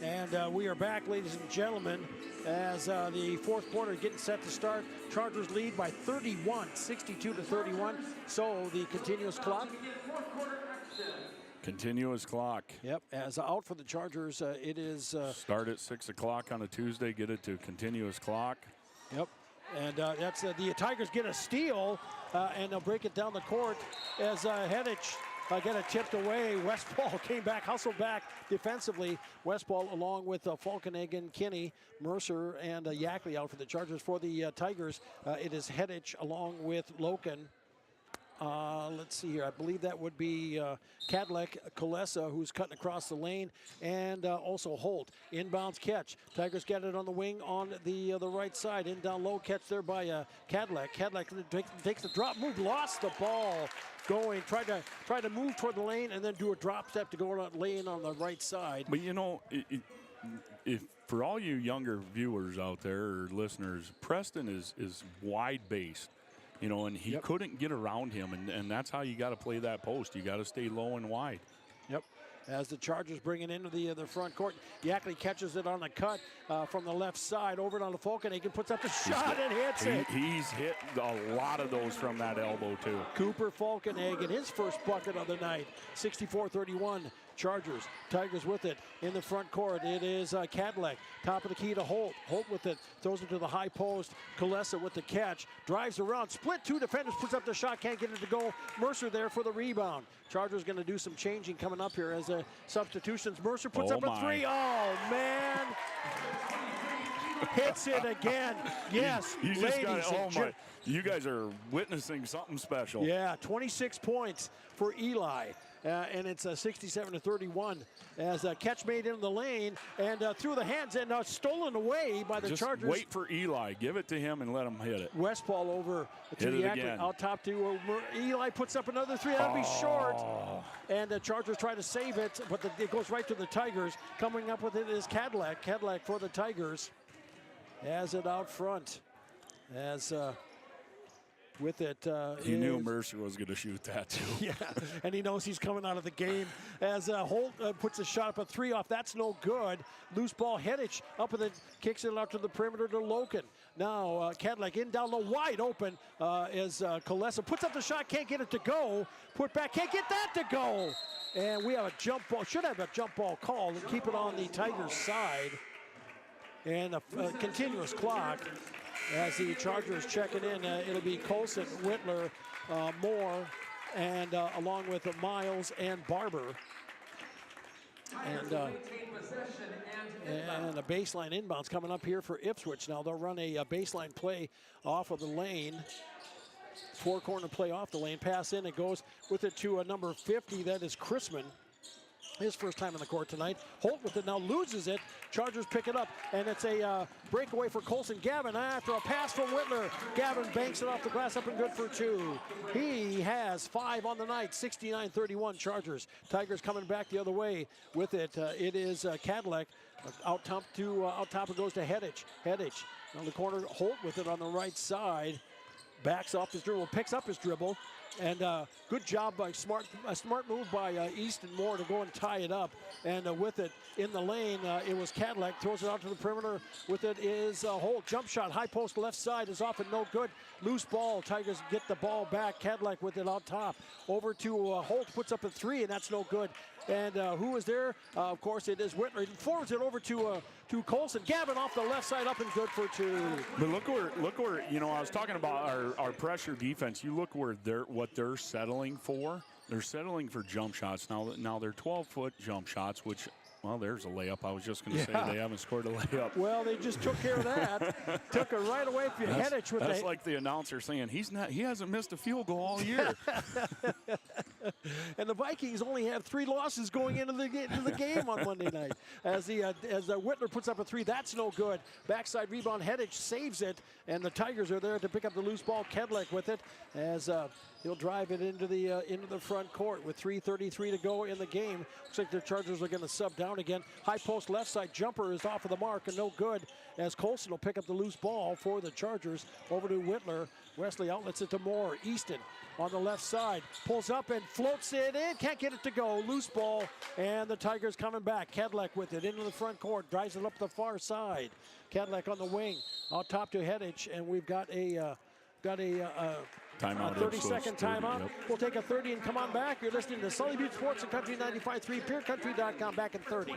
And we are back, ladies and gentlemen, as the fourth quarter getting set to start. Chargers lead by 31, 62-31. So the continuous clock. Continuous clock. Yep, as out for the Chargers, it is... Start at 6 o'clock on a Tuesday, get it to continuous clock. Yep, and that's the Tigers get a steal, and they'll break it down the court as Hedich get it tipped away. Westball came back, hustled back defensively. Westball along with Falkenhagen, Kinney, Mercer, and Yackley out for the Chargers. For the Tigers, it is Hedich along with Loken. Let's see here. I believe that would be Cadillac, Kolesa, who's cutting across the lane, and also Holt. Inbounds catch. Tigers get it on the wing on the right side. In down low catch there by Cadillac. Cadillac takes the drop move, lost the ball. Going, try to move toward the lane and then do a drop step to go on lane on the right side. But you know, if for all you younger viewers out there or listeners, Preston is wide based. You know, and he couldn't get around him, and that's how you got to play that post. You got to stay low and wide. Yep. As the Chargers bring it into the front court, Yackley catches it on the cut from the left side over it on the Falkenhagen, puts up the shot and hits it. He's hit a lot of those from that elbow too. Cooper Falkenhagen, his first bucket of the night, 64-31. Chargers, Tigers with it in the front court. It is Cadillac, top of the key to Holt. Holt with it, throws it to the high post. Kolesa with the catch, drives around, split two defenders, puts up the shot, can't get it to go. Mercer there for the rebound. Chargers going to do some changing coming up here as substitutions. Mercer puts up a three. Oh, man. Hits it again. Yes, you just ladies got, and gentlemen. You guys are witnessing something special. Yeah, 26 points for Eli. And it's 67-31 as a catch made in the lane and through the hands and stolen away by the Chargers. Wait for Eli. Give it to him and let him hit it. Westball over to the Yackley. Out top to Eli puts up another three. That'll be short. And the Chargers try to save it, but it goes right to the Tigers. Coming up with it is Cadillac. Cadillac for the Tigers. Has it out front. As with it. He knew Mercer was going to shoot that too. Yeah, and he knows he's coming out of the game as Holt puts a shot up a 3 off. That's no good. Loose ball. Headich up with it, kicks it out to the perimeter to Loken. Now Cadillac in down low, wide open as Kolesa puts up the shot, can't get it to go. Put back, can't get that to go. And we have a jump ball, should have a jump ball call and keep it on the Tigers' side. And a continuous clock. As the Chargers check it in, it'll be Colson, Whitler, Moore, and along with Miles and Barber. And a baseline inbounds coming up here for Ipswich. Now they'll run a baseline play off of the lane. 4-corner play off the lane. Pass in, it goes with it to number 50. That is Chrisman. His first time in the court tonight. Holt with it now, loses it. Chargers pick it up, and it's a breakaway for Colson. Gavin after a pass from Whitler. Gavin banks it off the glass, up and good for 2. He has 5 on the night, 69-31 Chargers. Tigers coming back the other way with it. It is Cadillac. Out top it goes to Headich. Headich on the corner, Holt with it on the right side. Backs off his dribble, picks up his dribble. And good job by a smart move by Easton Moore to go and tie it up. And with it in the lane, it was Cadillac, throws it out to the perimeter. With it is Holt, jump shot, high post left side is off and no good. Loose ball, Tigers get the ball back. Cadillac with it on top. Over to Holt, puts up a 3, and that's no good. And who is there? Of course, it is Whitler. He forwards it over to Colson. Gavin off the left side, up and good for 2. But look where I was talking about our pressure defense. You look where what they're settling for. They're settling for jump shots. Now they're 12-foot jump shots, which, well, there's a layup. I was just going to say they haven't scored a layup. Well, they just took care of that. Took it right away from Headich with that's like the announcer saying he hasn't missed a field goal all year. And the Vikings only have 3 losses going into the game on Monday night. As Whitler puts up a 3, that's no good. Backside rebound, Headich saves it, and the Tigers are there to pick up the loose ball. Kedlick with it as he'll drive it into the front court with 3:33 to go in the game. Looks like the Chargers are going to sub down again. High post left side jumper is off of the mark and no good. As Colson will pick up the loose ball for the Chargers. Over to Whitler. Wesley outlets it to Moore. Easton on the left side, pulls up and floats it in, can't get it to go, loose ball, and the Tigers coming back. Cadillac with it into the front court, drives it up the far side. Cadillac on the wing, out top to Headich, and we've got a timeout. 30-second timeout. Yep. We'll take a 30 and come on back. You're listening to Sully Butte Sports and Country 95.3, PeerCountry.com, back in 30.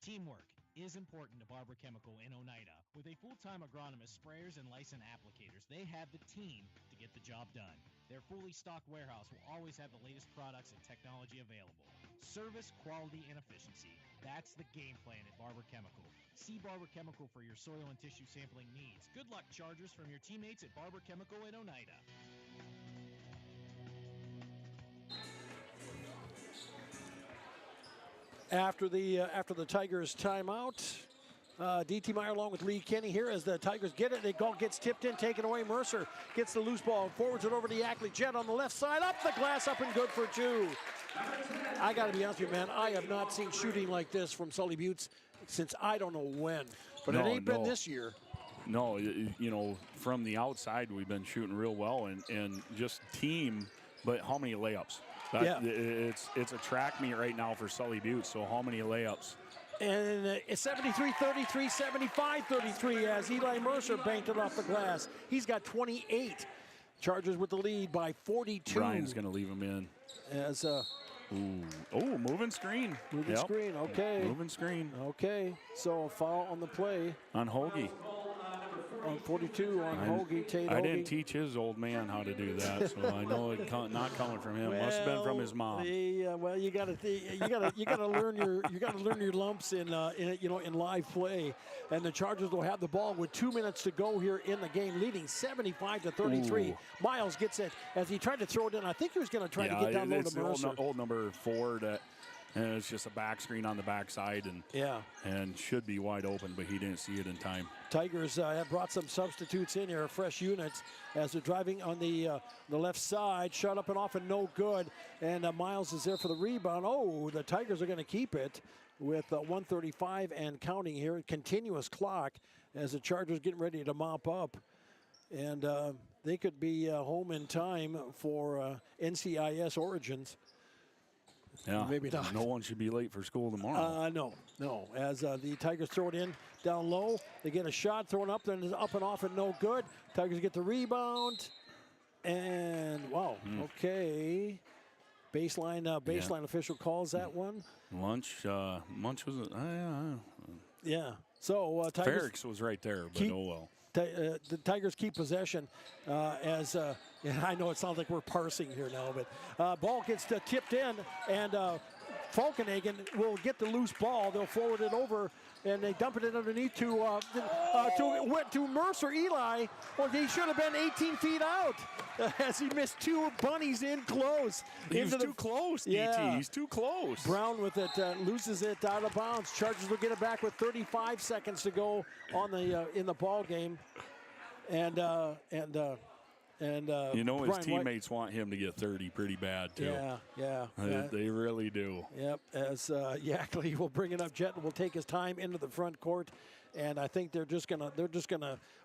Teamwork is important to Barber Chemical in Oneida. With a full-time agronomist, sprayers, and licensed applicators, they have the team to get the job done. Their fully stocked warehouse will always have the latest products and technology available. Service, quality, and efficiency. That's the game plan at Barber Chemical. See Barber Chemical for your soil and tissue sampling needs. Good luck, Chargers, from your teammates at Barber Chemical in Oneida. After the Tigers timeout, D.T. Meyer along with Lee Kenny here as the Tigers get it. The ball gets tipped in, taken away. Mercer gets the loose ball, forwards it over to Yackley. Jet on the left side, up the glass, up and good for 2. I got to be honest with you, man. I have not seen shooting like this from Sully Buttes since I don't know when. But it ain't been this year. No, from the outside we've been shooting real well and just team. But how many layups? It's a track meet right now for Sully Butte, so how many layups? And it's 73-33, 75-33 as Eli Mercer banked it off the glass. He's got 28. Chargers with the lead by 42. Brian's going to leave him in. As moving screen. Moving screen, okay. Moving screen. Okay, so a foul on the play. On Hoagie. On 42 on Hoagie, Tate Hoagie. I didn't teach his old man how to do that, so I know it's not coming from him. Must have been from his mom. Well, you got to learn your lumps in live play, and the Chargers will have the ball with 2 minutes to go here in the game, leading 75-33. Ooh. Miles gets it as he tried to throw it in. I think he was going to try to get down low to Mercer. Old number 4 that. And it's just a back screen on the backside and should be wide open, but he didn't see it in time. Tigers have brought some substitutes in here, fresh units, as they're driving on the left side. Shot up and off and no good. And Miles is there for the rebound. Oh, the Tigers are going to keep it. with 1:35 and counting here. Continuous clock as the Chargers getting ready to mop up. And they could be home in time for NCIS Origins. Yeah, maybe not. No one should be late for school tomorrow. No. As the Tigers throw it in down low, they get a shot thrown up, then it's up and off and no good. Tigers get the rebound, and wow, okay. Baseline official calls that one. Munch was it? Yeah. So Tigers. Ferrix was right there, but oh well. The Tigers keep possession as and I know it sounds like we're parsing here now, but ball gets tipped in, and Falkenhagen will get the loose ball. They'll forward it over, and they dump it in underneath to Mercer. Eli, well, he should have been 18 feet out as he missed two bunnies in close. He was too close, DT. He's too close. Brown with it, loses it out of bounds. Chargers will get it back with 35 seconds to go on the in the ball game. And you know his Brian teammates want him to get 30 pretty bad too. Yeah. They really do. Yep. As Yackley will bring it up, Jet will take his time into the front court, and I think they're just gonna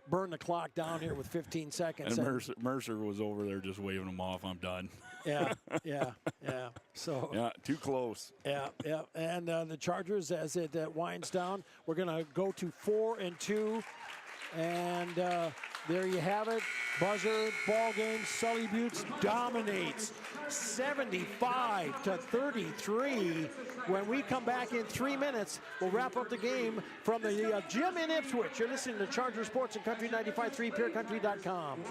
burn the clock down here with 15 seconds. And Mercer was over there just waving them off. I'm done. Yeah. So yeah, too close. Yeah. And the Chargers, as it winds down, we're gonna go to 4-2, and there you have it. Buzzer, ball game. Sully Buttes dominates 75-33. When we come back in 3 minutes, we'll wrap up the game from the gym in Ipswich. You're listening to Charger Sports and Country 95.3, PureCountry.com.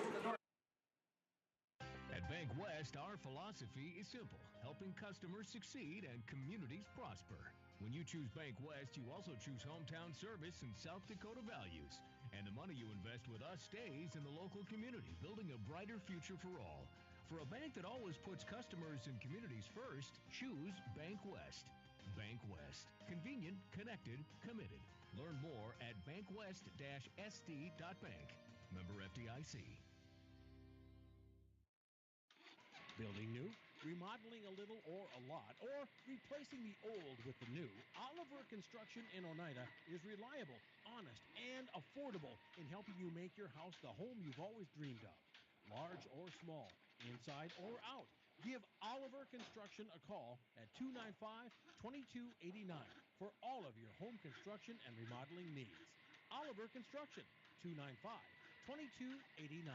At Bank West, our philosophy is simple: helping customers succeed and communities prosper. When you choose Bank West, you also choose hometown service and South Dakota values. And the money you invest with us stays in the local community, building a brighter future for all. For a bank that always puts customers and communities first, choose Bank West. Bank West. Convenient, connected, committed. Learn more at bankwest-sd.bank. Member FDIC. Building new, remodeling a little or a lot, or replacing the old with the new, Oliver Construction in Oneida is reliable, honest, and affordable in helping you make your house the home you've always dreamed of. Large or small, inside or out, give Oliver Construction a call at 295-2289 for all of your home construction and remodeling needs. Oliver Construction, 295-2289.